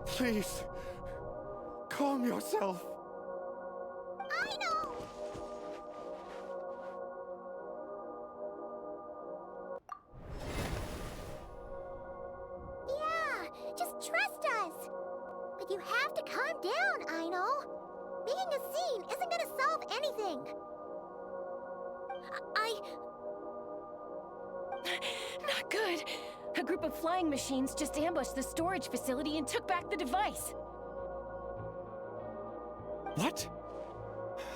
Please, calm yourself. I know! Yeah, just trust us. But you have to calm down, I know. Making a scene isn't gonna solve anything. Not good. A group of flying machines just ambushed the storage facility and took back the device. What?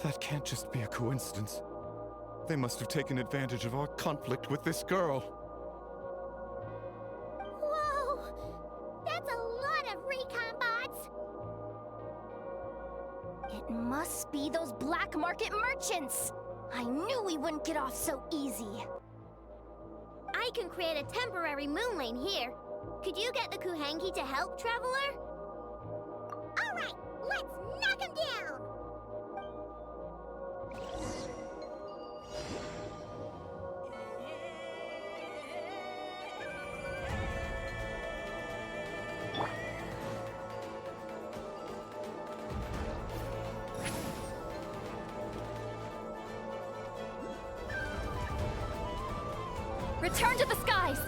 That can't just be a coincidence. They must have taken advantage of our conflict with this girl. Whoa! That's a lot of recon bots! It must be those black market merchants! I knew we wouldn't get off so easy. I can create a temporary moon lane here. Could you get the Kuhangi to help, Traveler? Alright, let's knock him down! Return to the skies!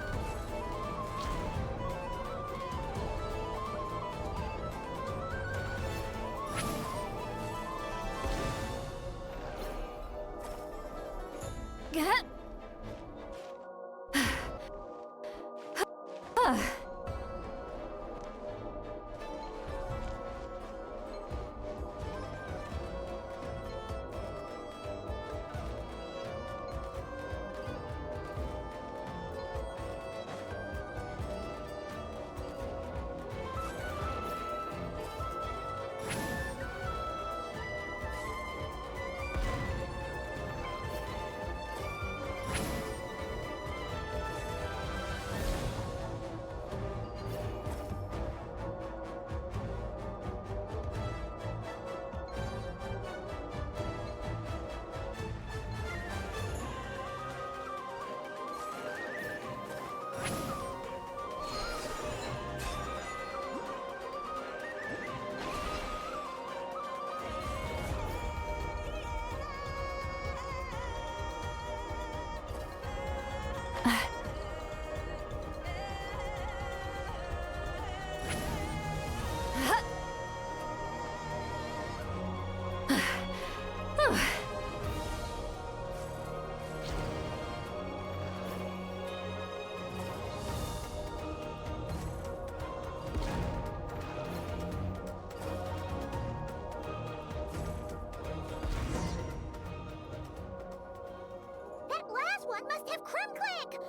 That last one must have Cling-Clang!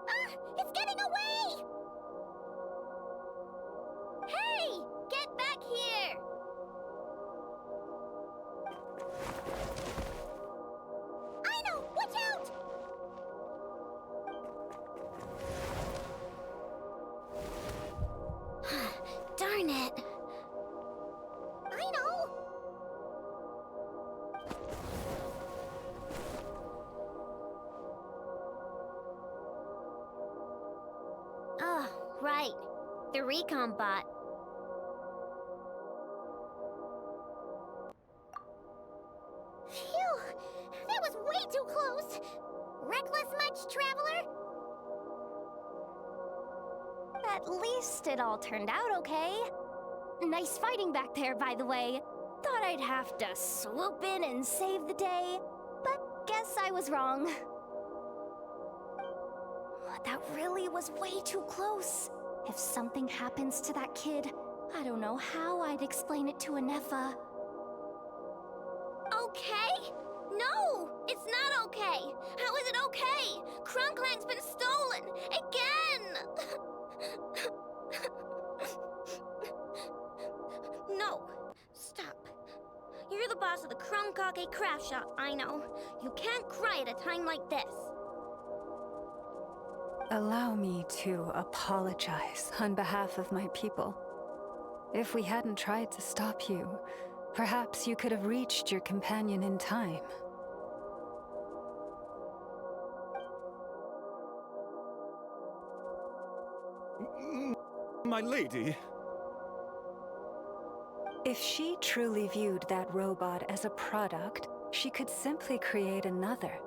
Ah, it's getting away! Hey! Get back here! I know! Watch out! Darn it! I know! Oh, right. The recon bot. Phew! That was way too close! Reckless much, Traveler? At least it all turned out okay. Nice fighting back there, by the way. Thought I'd have to swoop in and save the day, but guess I was wrong. That really was way too close. If something happens to that kid, I don't know how I'd explain it to a Nepha. Okay? No! It's not okay! How is it okay? Cling-Clang's been stolen! Again! No! Stop. You're the boss of the Crunkake craft shop, I know. You can't cry at a time like this. Allow me to apologize on behalf of my people. If we hadn't tried to stop you, perhaps you could have reached your companion in time. My lady. If she truly viewed that robot as a product, she could simply create another.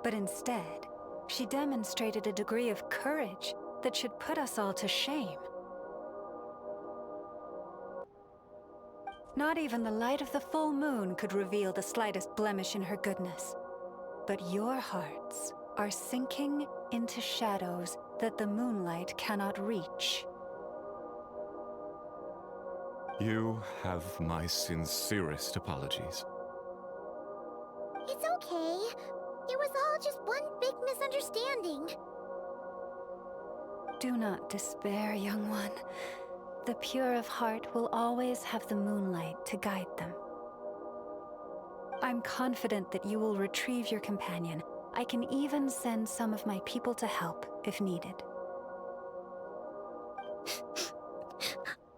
But instead, she demonstrated a degree of courage that should put us all to shame. Not even the light of the full moon could reveal the slightest blemish in her goodness. But your hearts are sinking into shadows that the moonlight cannot reach. You have my sincerest apologies. It's okay. It was misunderstanding. Do not despair, young one. The pure of heart will always have the moonlight to guide them. I'm confident that you will retrieve your companion. I can even send some of my people to help if needed.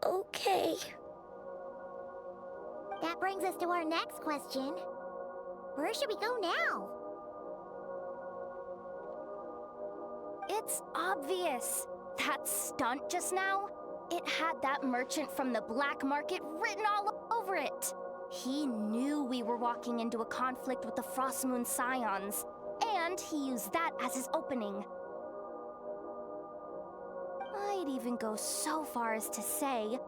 Okay. That brings us to our next question. Where should we go now? It's obvious. That stunt just now, it had that merchant from the black market written all over it. He knew we were walking into a conflict with the Frostmoon Scions, and he used that as his opening. I'd even go so far as to say,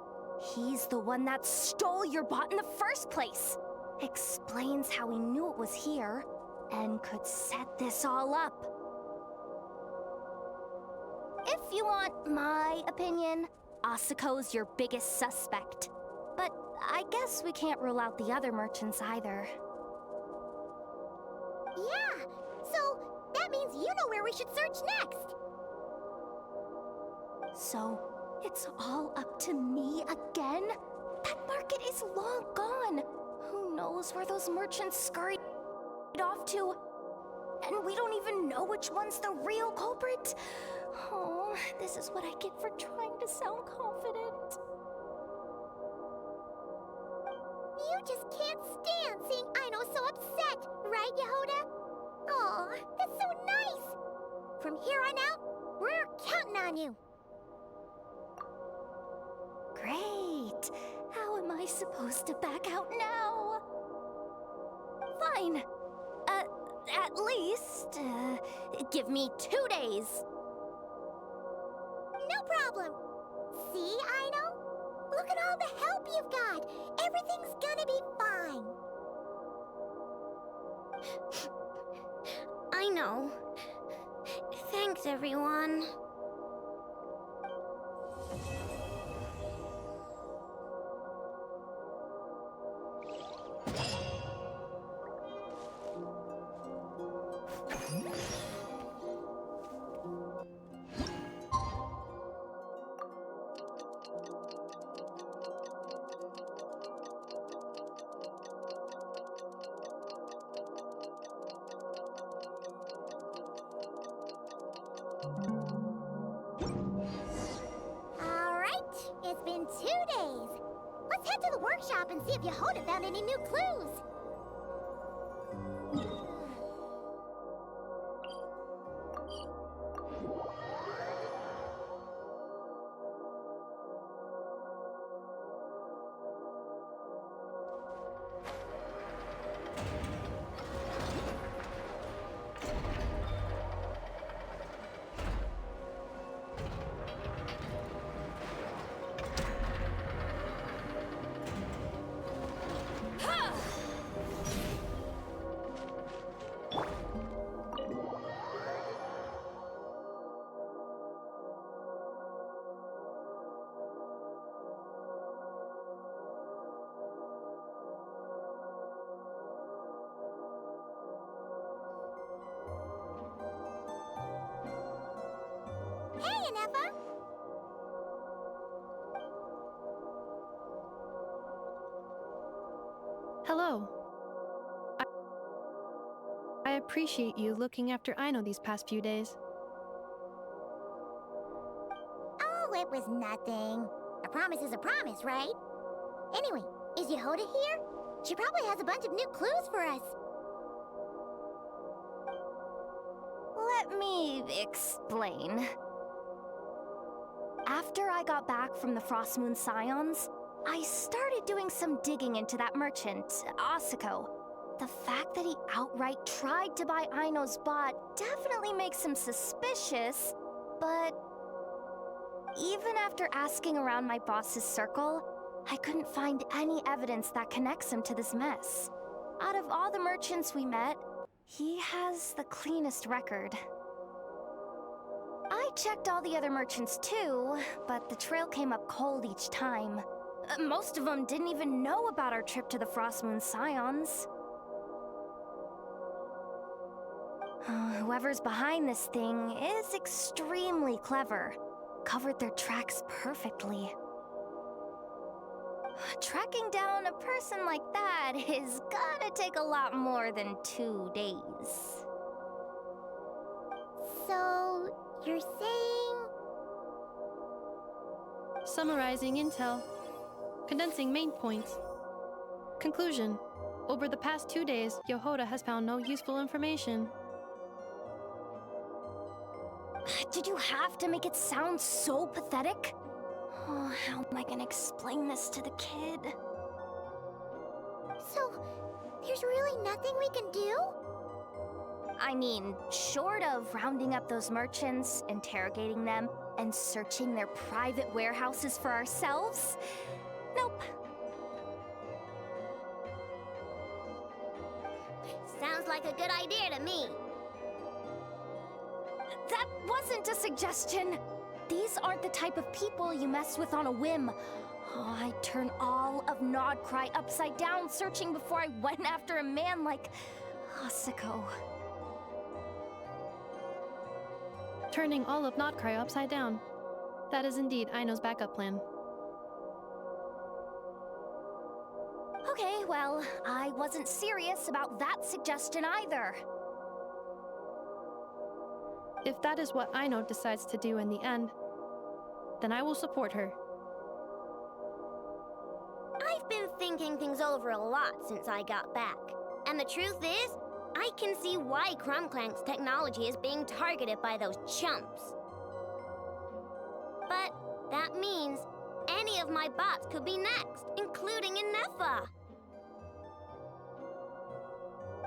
he's the one that stole your bot in the first place. Explains how he knew it was here, and could set this all up. If you want my opinion, Asuko's your biggest suspect. But I guess we can't rule out the other merchants either. Yeah, so that means you know where we should search next. So, it's all up to me again? That market is long gone. Who knows where those merchants scurried off to? And we don't even know which one's the real culprit. Oh, this is what I get for trying to sound confident. You just can't stand seeing Aino so upset, right, Yehoda? Aw, that's so nice! From here on out, we're counting on you. Great. How am I supposed to back out now? Fine. At least, give me 2 days. No problem. See, Aino? Look at all the help you've got. Everything's gonna be fine. I know. Thanks, everyone. It's been 2 days. Let's head to the workshop and see if Yehoda found any new clues. Hey, Anefa! Hello. I appreciate you looking after Aino these past few days. Oh, it was nothing. A promise is a promise, right? Anyway, is Yehoda here? She probably has a bunch of new clues for us. Let me explain. After I got back from the Frostmoon Scions, I started doing some digging into that merchant, Asuko. The fact that he outright tried to buy Aino's bot definitely makes him suspicious, but even after asking around my boss's circle, I couldn't find any evidence that connects him to this mess. Out of all the merchants we met, he has the cleanest record. I checked all the other merchants too, but the trail came up cold each time. Most of them didn't even know about our trip to the Frostmoon Scions. Whoever's behind this thing is extremely clever. Covered their tracks perfectly. Tracking down a person like that is gonna take a lot more than 2 days. So, you're saying... Summarizing intel. Condensing main points. Conclusion. Over the past 2 days, Yohoda has found no useful information. Did you have to make it sound so pathetic? Oh, how am I gonna explain this to the kid? So, there's really nothing we can do? I mean, short of rounding up those merchants, interrogating them, and searching their private warehouses for ourselves? Nope. Sounds like a good idea to me. That wasn't a suggestion! These aren't the type of people you mess with on a whim. Oh, I'd turn all of Nodcry upside down searching before I went after a man like Asako. Turning all of Nodcry upside down. That is indeed Aino's backup plan. Okay, well, I wasn't serious about that suggestion either. If that is what Aino decides to do in the end, then I will support her. I've been thinking things over a lot since I got back. And the truth is, I can see why Cling-Clang's technology is being targeted by those chumps. But that means any of my bots could be next, including Inefa.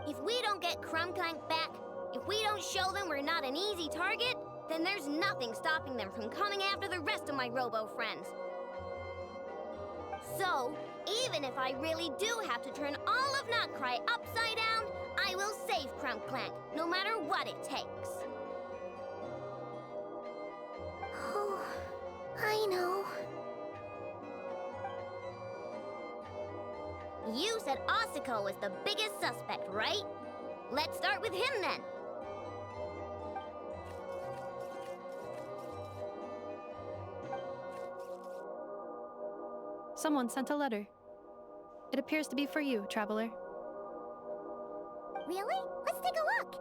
If we don't get Cling-Clang back, if we don't show them we're not an easy target, then there's nothing stopping them from coming after the rest of my robo-friends. So, even if I really do have to turn all of Nodcry upside down, I will save Cling-Clang, no matter what it takes. Oh, I know. You said Asako was the biggest suspect, right? Let's start with him then. Someone sent a letter. It appears to be for you, traveler. Really? Let's take a look.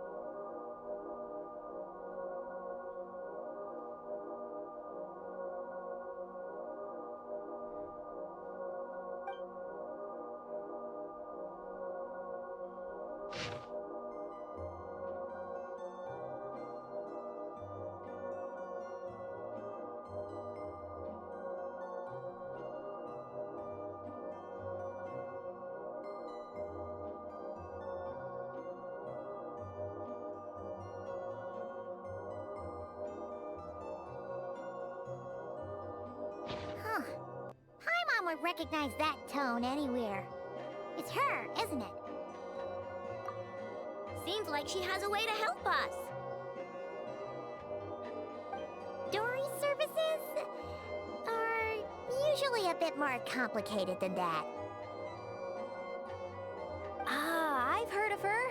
Huh. Paimon would recognize that tone anywhere. It's her, isn't it? Seems like she has a way to help us. Dory services are usually a bit more complicated than that. Ah, I've heard of her.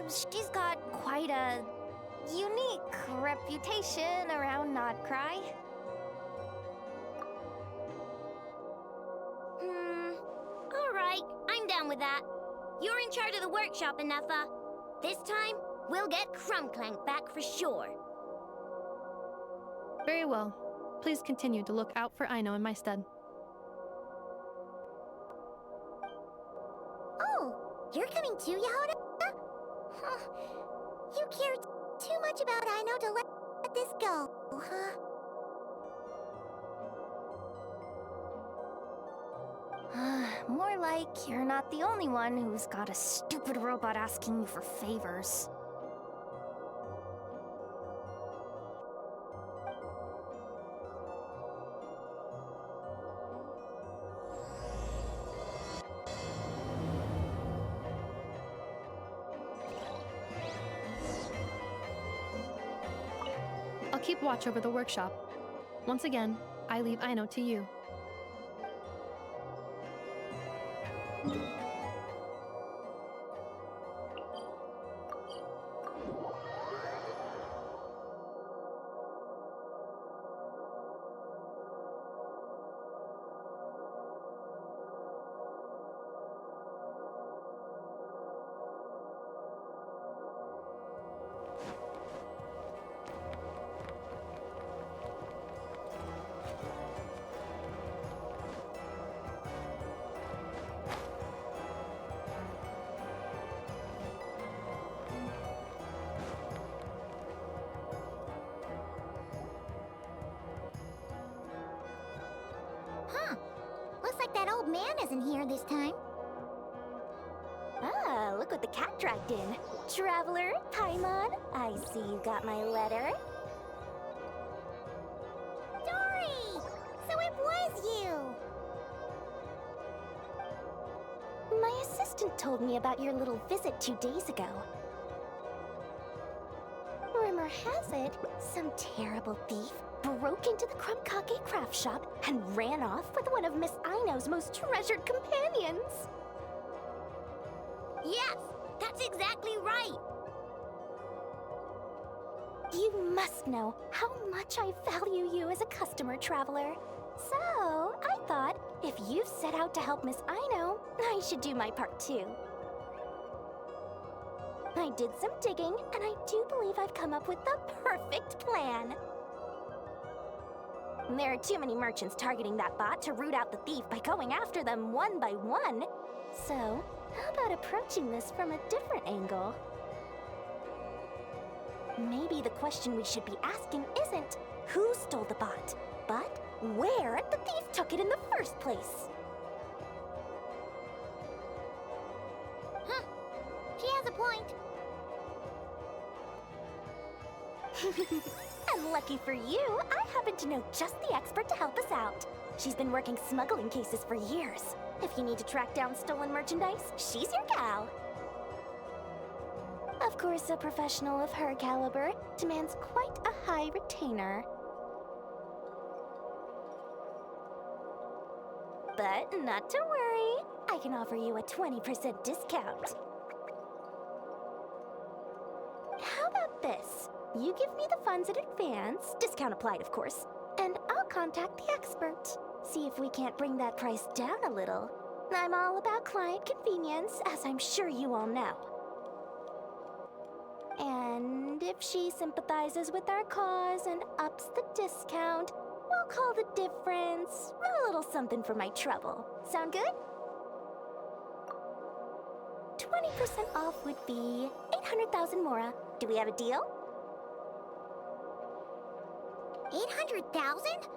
She's got quite a unique reputation around Nodcry. Alright, I'm down with that. You're in charge of the workshop, Inefa. This time, we'll get Cling-Clang back for sure. Very well. Please continue to look out for Aino in my stead. Oh, you're coming too, Yehoda? Huh. You care too much about Aino to let this go, huh? More like you're not the only one who's got a stupid robot asking you for favors. I'll keep watch over the workshop. Once again, I leave Aino to you. like that old man isn't here this time. Ah, look what the cat dragged in. Traveler, Paimon, I see you got my letter. Dory! So it was you! My assistant told me about your little visit 2 days ago. Rumor has it, some terrible thief broke into the Krumkake craft shop and ran off with one of Miss Aino's most treasured companions. Yes, that's exactly right. You must know how much I value you as a customer, Traveler. So, I thought, if you've set out to help Miss Aino, I should do my part too. I did some digging, and I do believe I've come up with the perfect plan. There are too many merchants targeting that bot to root out the thief by going after them one by one. So, how about approaching this from a different angle? Maybe the question we should be asking isn't who stole the bot, but where the thief took it in the first place. Huh. She has a point. And lucky for you, I happen to know just the expert to help us out. She's been working smuggling cases for years. If you need to track down stolen merchandise, she's your gal. Of course, a professional of her caliber demands quite a high retainer. But not to worry, I can offer you a 20% discount. How about this? You give me the funds in advance, discount applied of course, and I'll contact the expert. See if we can't bring that price down a little. I'm all about client convenience, as I'm sure you all know. And if she sympathizes with our cause and ups the discount, we'll call the difference a little something for my trouble. Sound good? 20% off would be 800,000 mora. Do we have a deal? 800,000?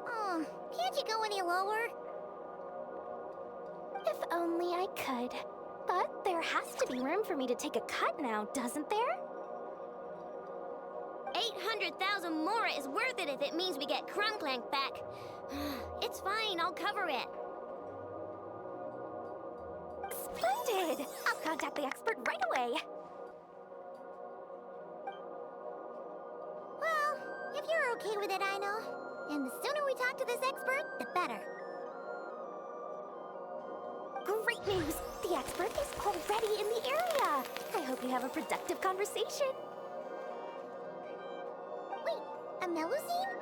Oh, can't you go any lower? If only I could. But there has to be room for me to take a cut now, doesn't there? 800,000 mora is worth it if it means we get Cling-Clang back. It's fine, I'll cover it. Splendid! I'll contact the expert right away. Well, if you're okay with it, I know. And the sooner we talk to this expert, the better. Great news! The expert is already in the area! I hope you have a productive conversation. Wait, a Melusine?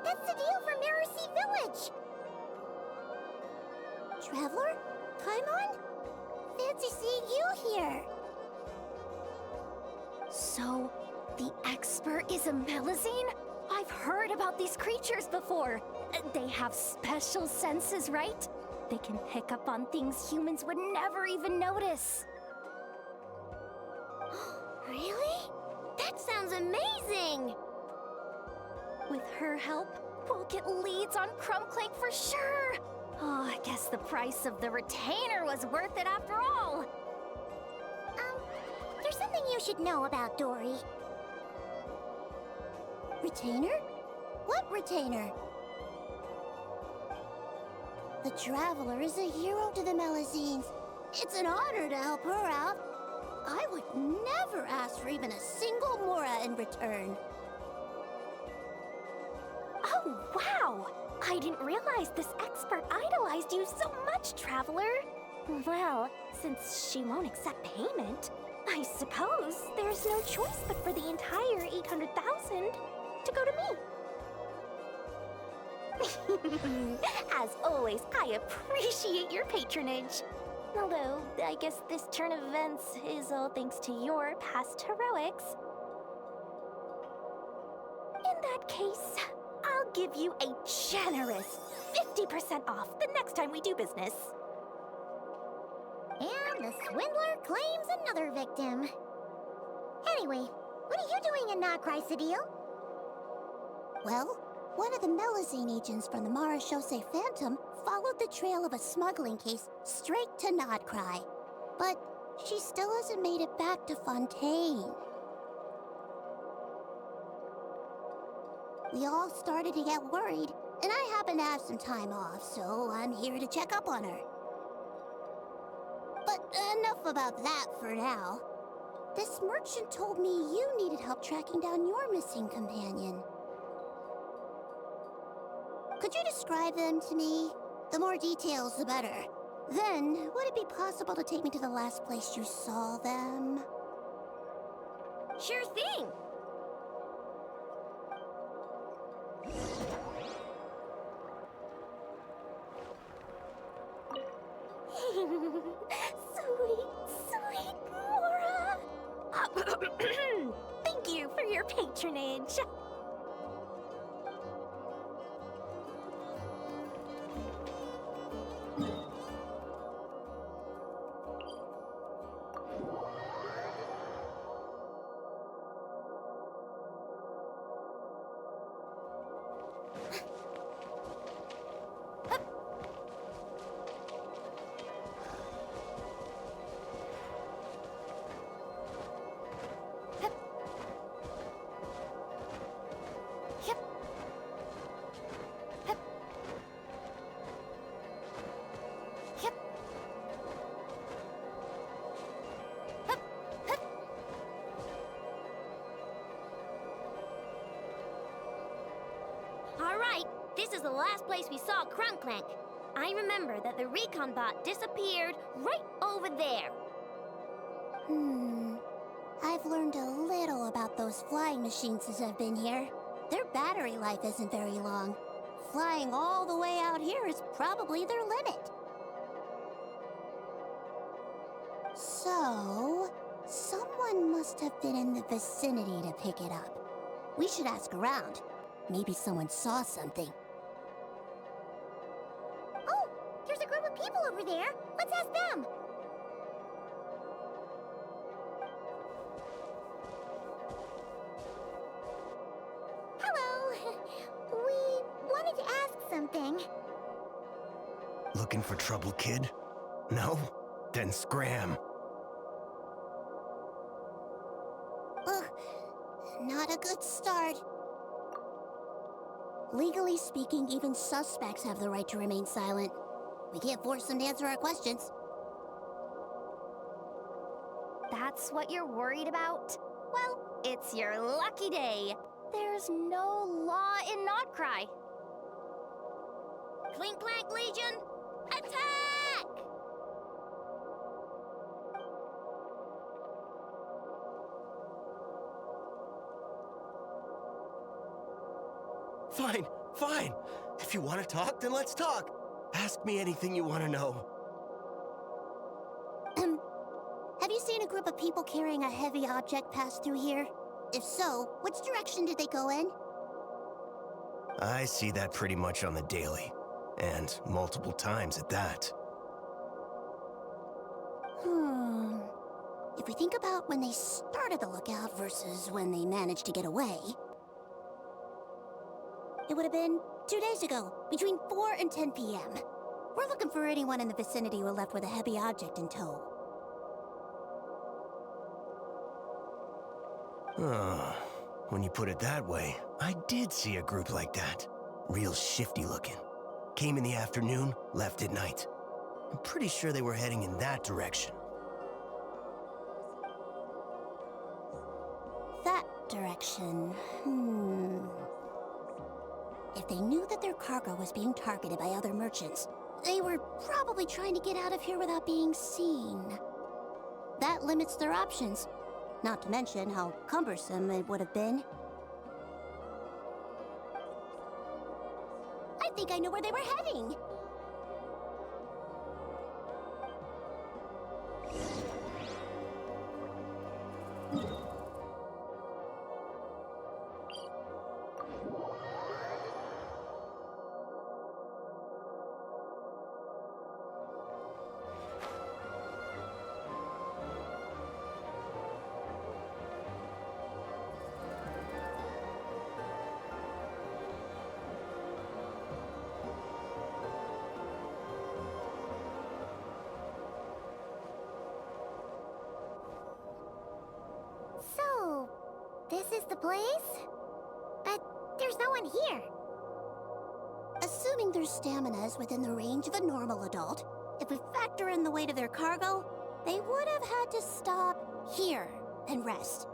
That's the deal from Mercy Village! Traveler? Paimon? Fancy seeing you here! So, the expert is a Melusine? I've heard about these creatures before. They have special senses, right? They can pick up on things humans would never even notice. Really? That sounds amazing! With her help, we'll get leads on Cling-Clang for sure. Oh, I guess the price of the retainer was worth it after all. There's something you should know about Dory. Retainer? What retainer? The Traveler is a hero to the Melusines. It's an honor to help her out. I would never ask for even a single mora in return. Oh, wow! I didn't realize this expert idolized you so much, Traveler. Well, since she won't accept payment, I suppose there's no choice but for the entire 800,000 to go to me. As always, I appreciate your patronage. Although, I guess this turn of events is all thanks to your past heroics. In that case, I'll give you a generous 50% off the next time we do business. And the swindler claims another victim. Anyway, what are you doing in Not Cry Cedille? Well, One of the Melazine agents from the Marechaussee Phantom followed the trail of a smuggling case straight to Nodcry. But she still hasn't made it back to Fontaine. We all started to get worried, and I happen to have some time off, so I'm here to check up on her. But enough about that for now. This merchant told me you needed help tracking down your missing companion. Could you describe them to me? The more details, the better. Then, would it be possible to take me to the last place you saw them? Sure thing. Sweet Mora! Thank you for your patronage. All right, this is the last place we saw Cling-Clang. I remember that the recon bot disappeared right over there. I've learned a little about those flying machines since I've been here. Their battery life isn't very long. Flying all the way out here is probably their limit. So, someone must have been in the vicinity to pick it up. We should ask around. Maybe someone saw something. Oh, there's a group of people over there. Let's ask them. Hello. We wanted to ask something. Looking for trouble, kid? No? Then scram. Ugh, not a good start. Legally speaking, even suspects have the right to remain silent. We can't force them to answer our questions. That's what you're worried about? Well, it's your lucky day. There's no law in Nodcry. Cling-Clang Legion, attack! Fine, fine. If you want to talk, then let's talk. Ask me anything you want to know. Have you seen a group of people carrying a heavy object pass through here? If so, which direction did they go in? I see that pretty much on the daily. And multiple times at that. If we think about when they started the lookout versus when they managed to get away, it would have been 2 days ago, between 4 and 10 p.m. We're looking for anyone in the vicinity who left with a heavy object in tow. When you put it that way, I did see a group like that. Real shifty looking. Came in the afternoon, left at night. I'm pretty sure they were heading in that direction. That direction, If they knew that their cargo was being targeted by other merchants, they were probably trying to get out of here without being seen. That limits their options, not to mention how cumbersome it would have been. I think I know where they were heading. is the place. But there's no one here. Assuming their stamina is within the range of a normal adult, if we factor in the weight of their cargo, they would have had to stop here and rest.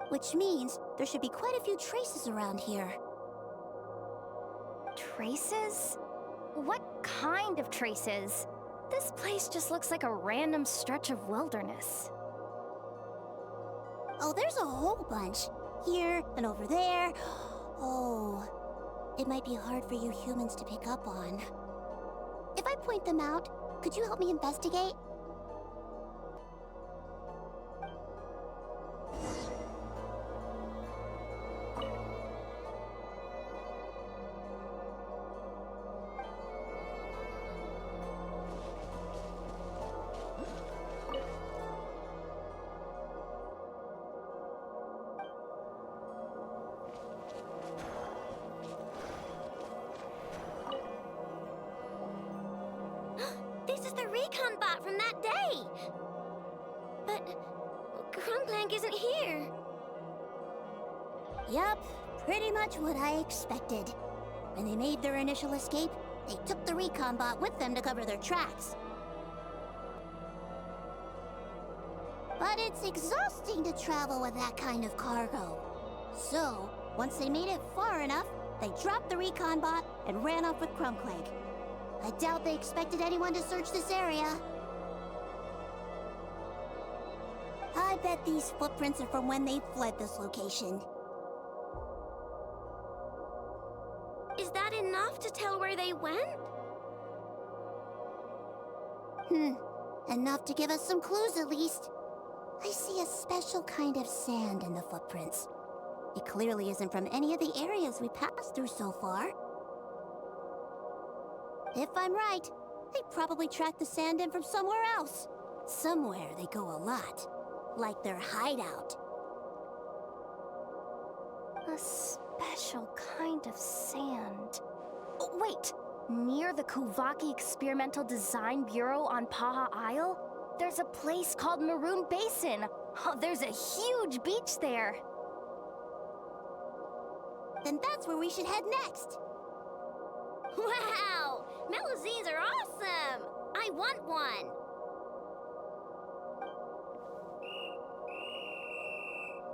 Which means there should be quite a few traces around here. Traces? What kind of traces? This place just looks like a random stretch of wilderness. Oh, there's a whole bunch. Here and over there. Oh, it might be hard for you humans to pick up on. If I point them out, could you help me investigate? This is the recon bot from that day! But Cling-Clang isn't here. Yup, pretty much what I expected. When they made their initial escape, they took the recon bot with them to cover their tracks. But it's exhausting to travel with that kind of cargo. So, once they made it far enough, they dropped the recon bot and ran off with Cling-Clang. I doubt they expected anyone to search this area. I bet these footprints are from when they fled this location. Is that enough to tell where they went? Enough to give us some clues at least. I see a special kind of sand in the footprints. It clearly isn't from any of the areas we passed through so far. If I'm right, they probably tracked the sand in from somewhere else. Somewhere they go a lot. Like their hideout. A special kind of sand. Oh, wait! Near the Kuvaki Experimental Design Bureau on Paha Isle, there's a place called Maroon Basin. Oh, there's a huge beach there. Then that's where we should head next. Wow! Melazines are awesome! I want one!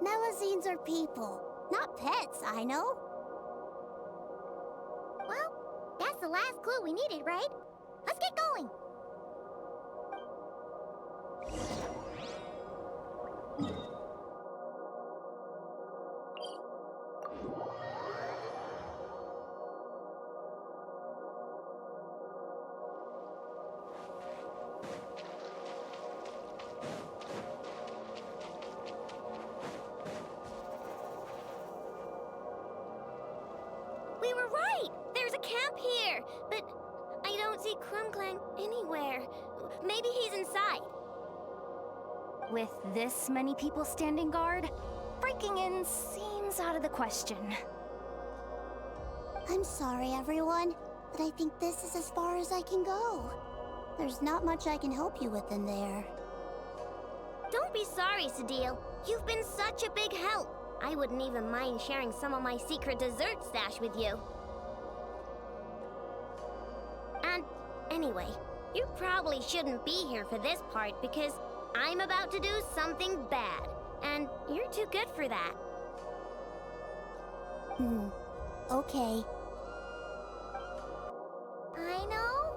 Melazines are people, not pets, I know. Well, that's the last clue we needed, right? Let's get going! We were right! There's a camp here! But I don't see Cling-Clang anywhere. Maybe he's inside. With this many people standing guard, breaking in seems out of the question. I'm sorry, everyone, but I think this is as far as I can go. There's not much I can help you with in there. Don't be sorry, Sadil. You've been such a big help. I wouldn't even mind sharing some of my secret dessert stash with you. And anyway, you probably shouldn't be here for this part because I'm about to do something bad, and you're too good for that. Okay. I know?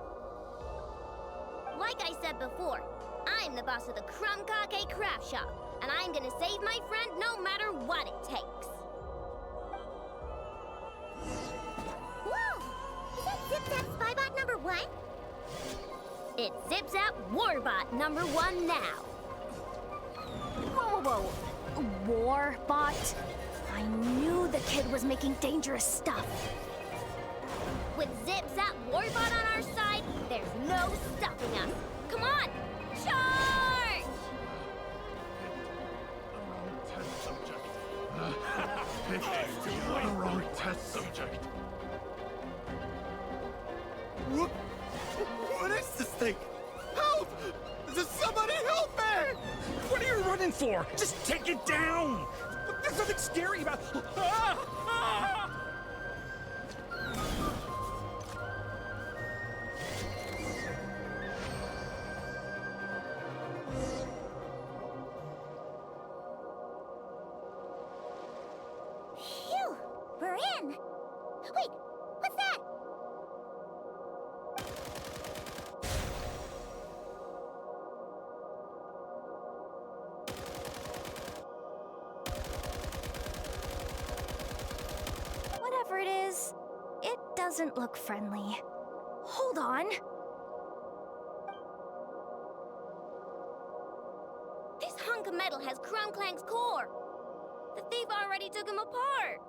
Like I said before, I'm the boss of the Crum-Kake Craft Shop, and I'm gonna save my friend no matter what it takes. Whoa! Is that Zip-Zap Spybot number 1? It's Zip-Zap Warbot number 1 now. Whoa. Warbot? I knew the kid was making dangerous stuff. With Zip-Zap Warbot on our side, there's no stopping us. Come on, charge! Test subject. The wrong test subject. What is this thing? Help! Does somebody help me? What are you running for? Just take it down! There's nothing scary about... Phew! We're in! Wait, what's that? Whatever it is, it doesn't look friendly. Hold on. This hunk of metal has Cling-Clang's core. The thief already took him apart.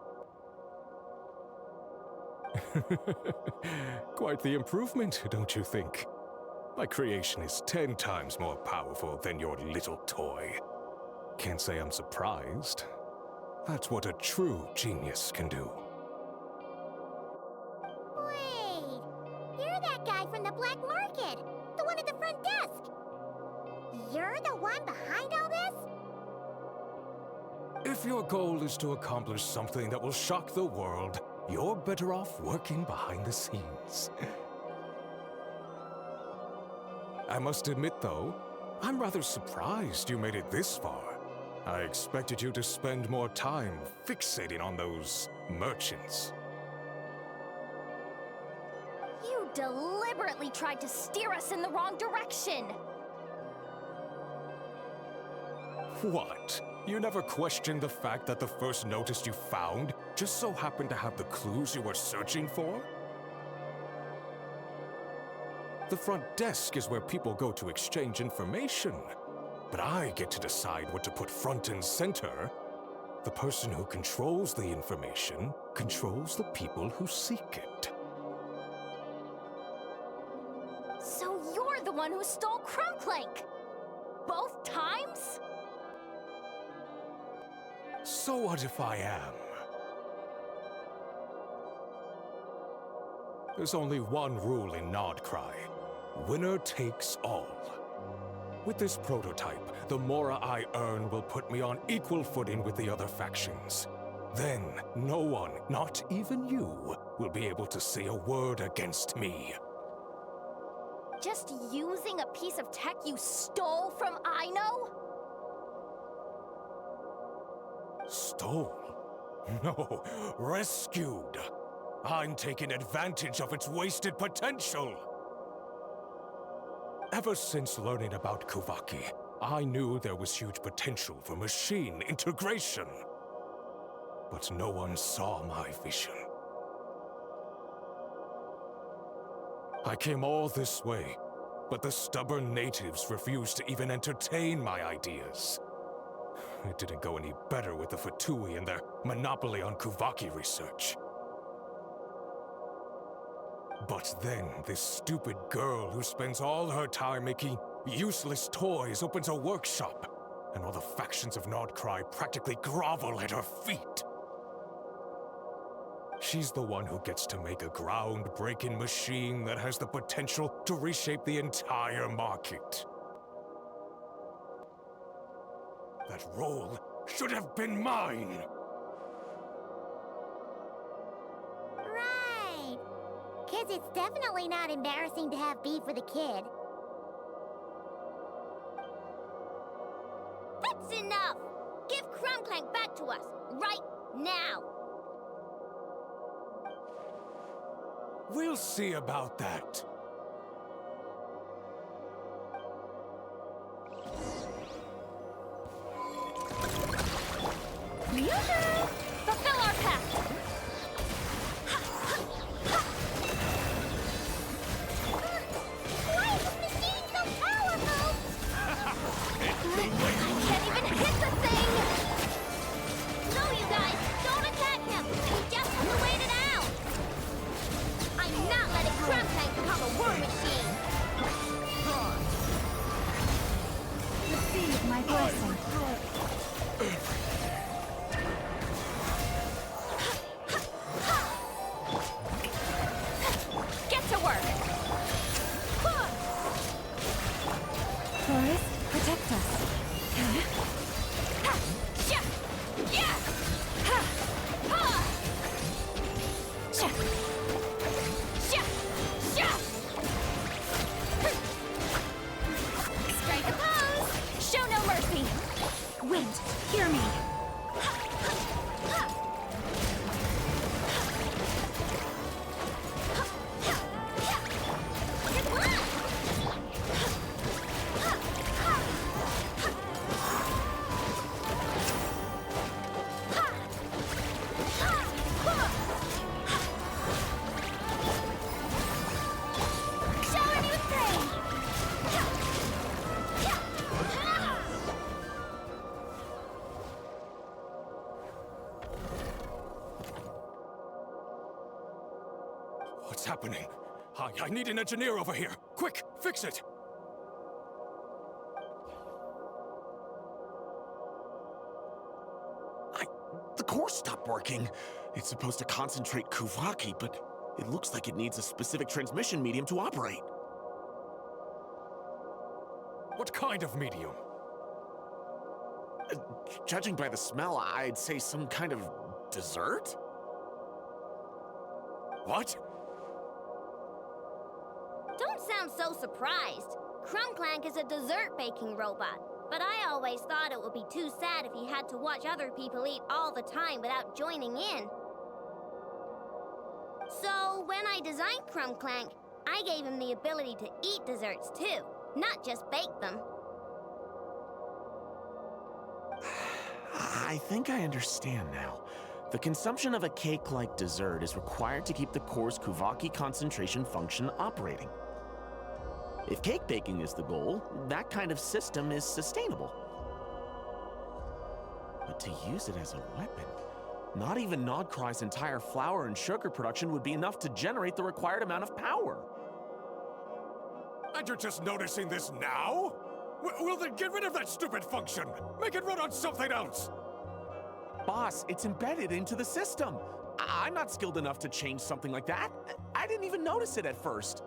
Quite the improvement, don't you think? My creation is 10 times more powerful than your little toy. Can't say I'm surprised. That's what a true genius can do. Wait, you're that guy from the black market. The one at the front desk. You're the one behind all this? If your goal is to accomplish something that will shock the world, you're better off working behind the scenes. I must admit, though, I'm rather surprised you made it this far. I expected you to spend more time fixating on those merchants. You deliberately tried to steer us in the wrong direction! What? You never questioned the fact that the first notice you found just so happened to have the clues you were searching for? The front desk is where people go to exchange information. But I get to decide what to put front and center. The person who controls the information controls the people who seek it. So you're the one who stole Cling-Clang! Both times? So what if I am? There's only one rule in Nodcry. Winner takes all. With this prototype, the mora I earn will put me on equal footing with the other factions. Then, no one, not even you, will be able to say a word against me. Just using a piece of tech you stole from Aino? Stole? No, rescued. I'm taking advantage of its wasted potential. Ever since learning about Kuvaki, I knew there was huge potential for machine integration. But no one saw my vision. I came all this way, but the stubborn natives refused to even entertain my ideas. It didn't go any better with the Fatui and their monopoly on Kuvaki research. But then, this stupid girl who spends all her time making useless toys opens a workshop, and all the factions of Nodcry practically grovel at her feet. She's the one who gets to make a groundbreaking machine that has the potential to reshape the entire market. That role should have been mine! Right. 'Cause it's definitely not embarrassing to have beef with a kid. That's enough! Give Cling-Clang back to us, right now! We'll see about that. Yoo-hoo! Fulfill our pact! Why is this machine so powerful? I can't even hit the thing! No, you guys, don't attack him! We just have to wait it out! I'm not letting Cling-Clang become a war machine! Receive my blessing. happening? I need an engineer over here. Quick, fix it! The core stopped working. It's supposed to concentrate Kuvaki, but it looks like it needs a specific transmission medium to operate. What kind of medium? Judging by the smell, I'd say some kind of dessert? What? Don't sound so surprised. Cling-Clang is a dessert baking robot. But I always thought it would be too sad if he had to watch other people eat all the time without joining in. So when I designed Cling-Clang, I gave him the ability to eat desserts too, not just bake them. I think I understand now. The consumption of a cake-like dessert is required to keep the core's Kuvaki concentration function operating. If cake baking is the goal, that kind of system is sustainable. But to use it as a weapon, not even Nodcry's entire flour and sugar production would be enough to generate the required amount of power. And you're just noticing this now? Well then get rid of that stupid function! Make it run on something else! Boss, it's embedded into the system. I'm not skilled enough to change something like that. I didn't even notice it at first.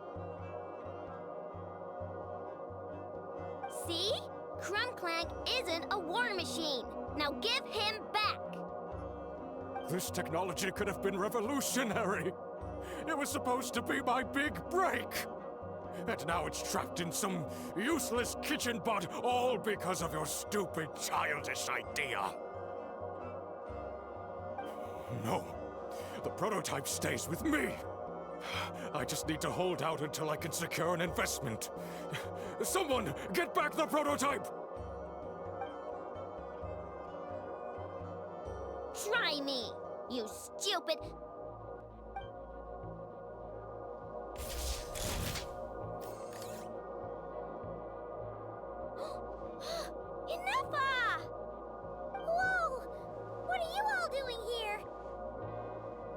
See? Cling-Clang isn't a war machine. Now give him back! This technology could have been revolutionary. It was supposed to be my big break. And now it's trapped in some useless kitchen bot, all because of your stupid, childish idea. No, the prototype stays with me. I just need to hold out until I can secure an investment. Someone, get back the prototype! Try me, you stupid... Enough! Whoa! What are you all doing here?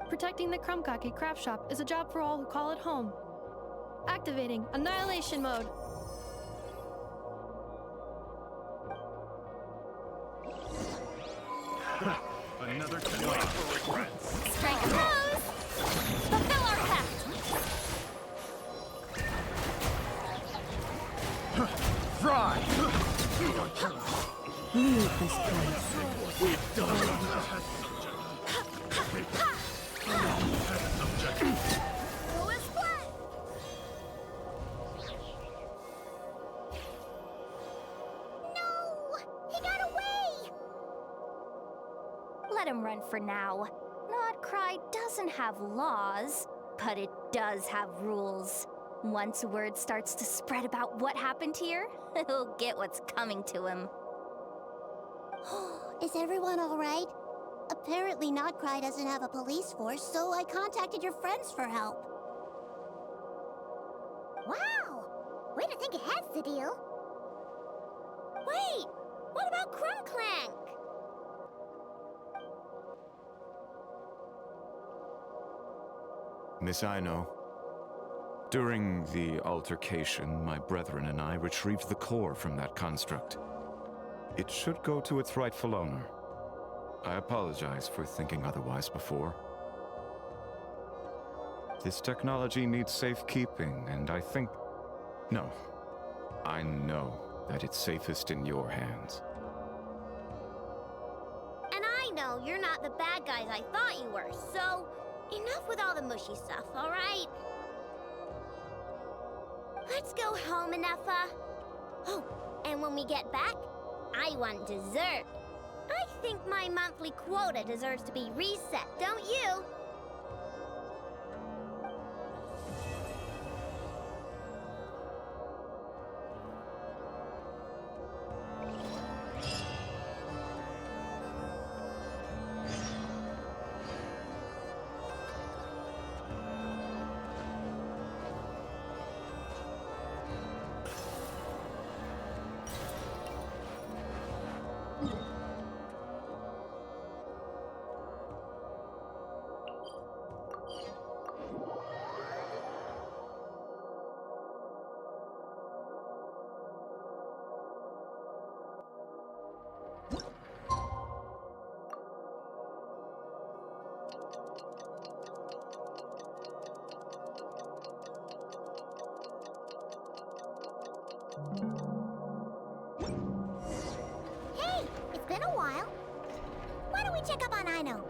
Protecting the Krumkake craft shop is a job for all who call it home. Activating annihilation mode. Another wait for regrets. Strike pose! Fulfill our pact! Fry! Leave this place. We've done it. No! He got away! Let him run for now. Nodcry doesn't have laws, but it does have rules. Once word starts to spread about what happened here, he'll get what's coming to him. Is everyone all right? Apparently Nodcry doesn't have a police force, so I contacted your friends for help. Wow! Way to think ahead, Cedille. Wait! What about Cling-Clang? Miss Aino, during the altercation, my brethren and I retrieved the core from that construct. It should go to its rightful owner. I apologize for thinking otherwise before. This technology needs safekeeping, and I think... No. I know that it's safest in your hands. And I know you're not the bad guys I thought you were, so enough with all the mushy stuff, all right? Let's go home, Enougha. Oh, and when we get back, I want dessert. I think my monthly quota deserves to be reset, don't you? me check up on Aino.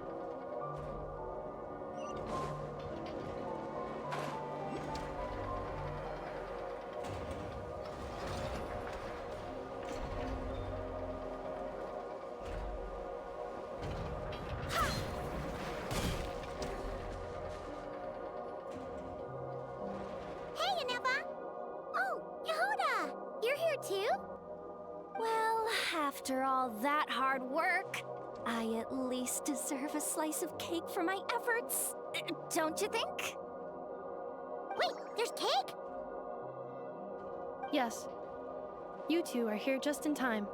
Hey, Anepa! Oh, Yehuda! You're here too? Well, after all that hard work, I at least deserve a slice of cake for my efforts. Don't you think? Wait, there's cake? Yes. You two are here just in time.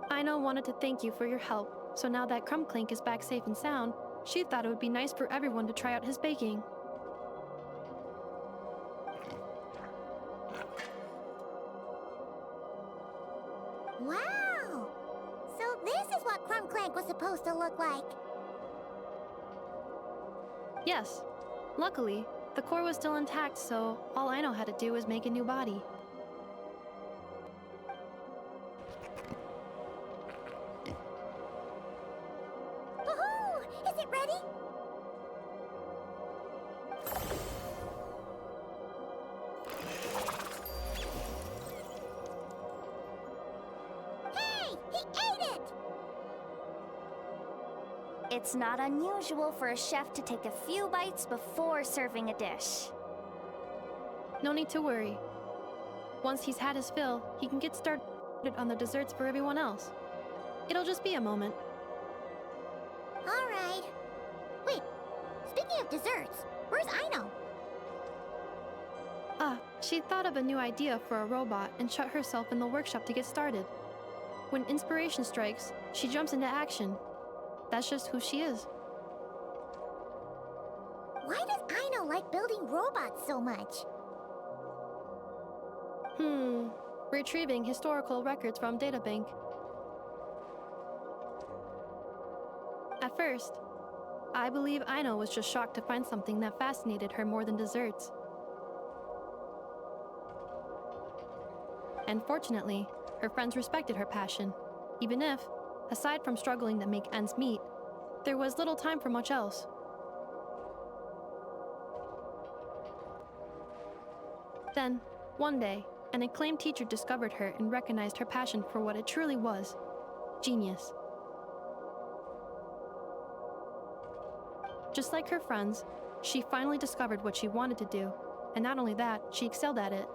Aino wanted to thank you for your help, so now that Cling-Clang is back safe and sound, she thought it would be nice for everyone to try out his baking. Wow! So this is what Cling-Clang was supposed to look like. Yes. Luckily, the core was still intact, so all Aino had to do was make a new body. Woohoo! Is it ready? Hey! He ate it! It's not unusual for a chef to take a few bites before serving a dish. No need to worry. Once he's had his fill, he can get started on the desserts for everyone else. It'll just be a moment. All right. Wait, speaking of desserts, where's Aino? She thought of a new idea for a robot and shut herself in the workshop to get started. When inspiration strikes, she jumps into action. That's just who she is. Why does Aino like building robots so much? Retrieving historical records from databank. At first, I believe Aino was just shocked to find something that fascinated her more than desserts. And fortunately, her friends respected her passion, even if, aside from struggling to make ends meet, there was little time for much else. Then, one day, an acclaimed teacher discovered her and recognized her passion for what it truly was: genius. Just like her friends, she finally discovered what she wanted to do, and not only that, she excelled at it.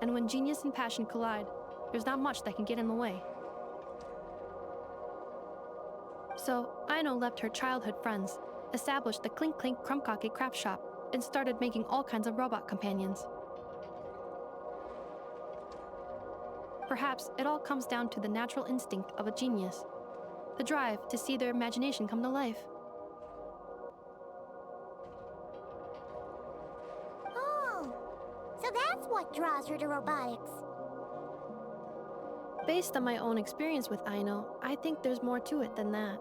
And when genius and passion collide, there's not much that can get in the way. So, Aino left her childhood friends, established the Cling-Clang Crumbkake craft shop, and started making all kinds of robot companions. Perhaps it all comes down to the natural instinct of a genius, the drive to see their imagination come to life. Oh, so that's what draws her to robotics. Based on my own experience with Aino, I think there's more to it than that.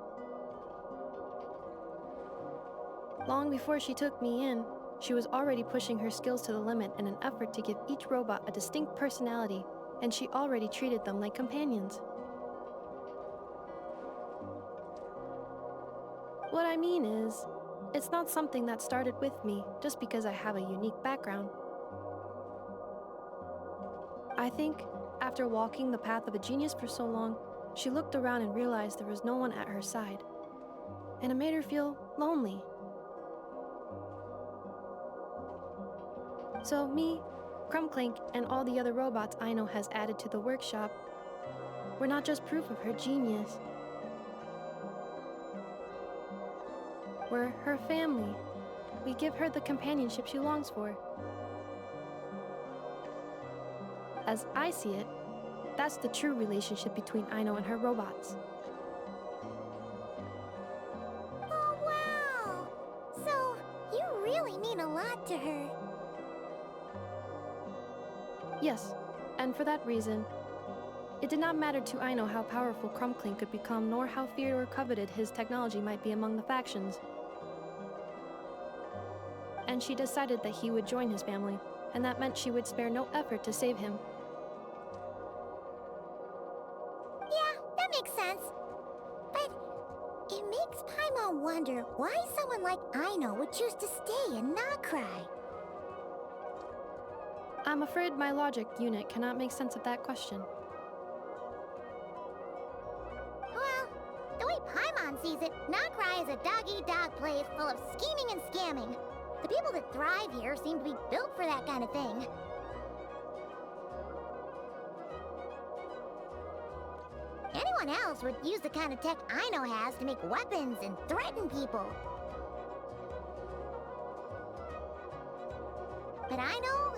Long before she took me in, she was already pushing her skills to the limit in an effort to give each robot a distinct personality, and she already treated them like companions. What I mean is, it's not something that started with me just because I have a unique background. I think, after walking the path of a genius for so long, she looked around and realized there was no one at her side. And it made her feel lonely. So me, Cling-Clang, and all the other robots Aino has added to the workshop, we're not just proof of her genius. We're her family. We give her the companionship she longs for. As I see it, that's the true relationship between Aino and her robots. Oh, wow! So, you really mean a lot to her. Yes, and for that reason, it did not matter to Aino how powerful Cling-Clang could become, nor how feared or coveted his technology might be among the factions. And she decided that he would join his family, and that meant she would spare no effort to save him. Why someone like Aino would choose to stay and not cry? I'm afraid my logic unit cannot make sense of that question. Well, the way Paimon sees it, Nokrai is a dog-eat-dog place full of scheming and scamming. The people that thrive here seem to be built for that kind of thing. Anyone else would use the kind of tech Aino has to make weapons and threaten people. But Aino,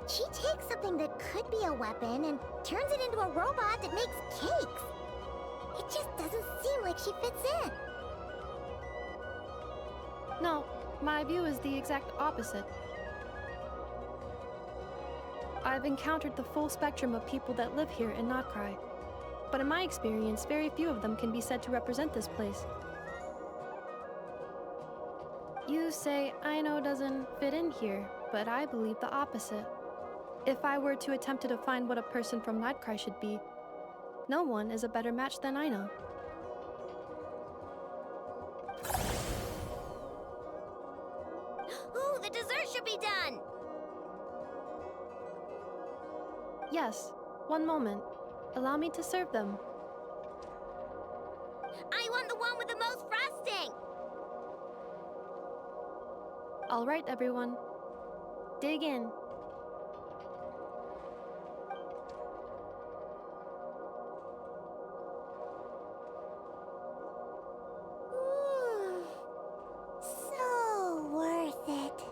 she takes something that could be a weapon and turns it into a robot that makes cakes. It just doesn't seem like she fits in. No, my view is the exact opposite. I've encountered the full spectrum of people that live here in Nokrai. But in my experience, very few of them can be said to represent this place. You say Aino doesn't fit in here, but I believe the opposite. If I were to attempt to define what a person from Nokrai should be, no one is a better match than Aino. Ooh, the dessert should be done! Yes, one moment. Allow me to serve them. I want the one with the most frosting! All right, everyone. Dig in. So worth it.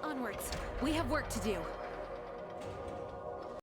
Onwards. We have work to do.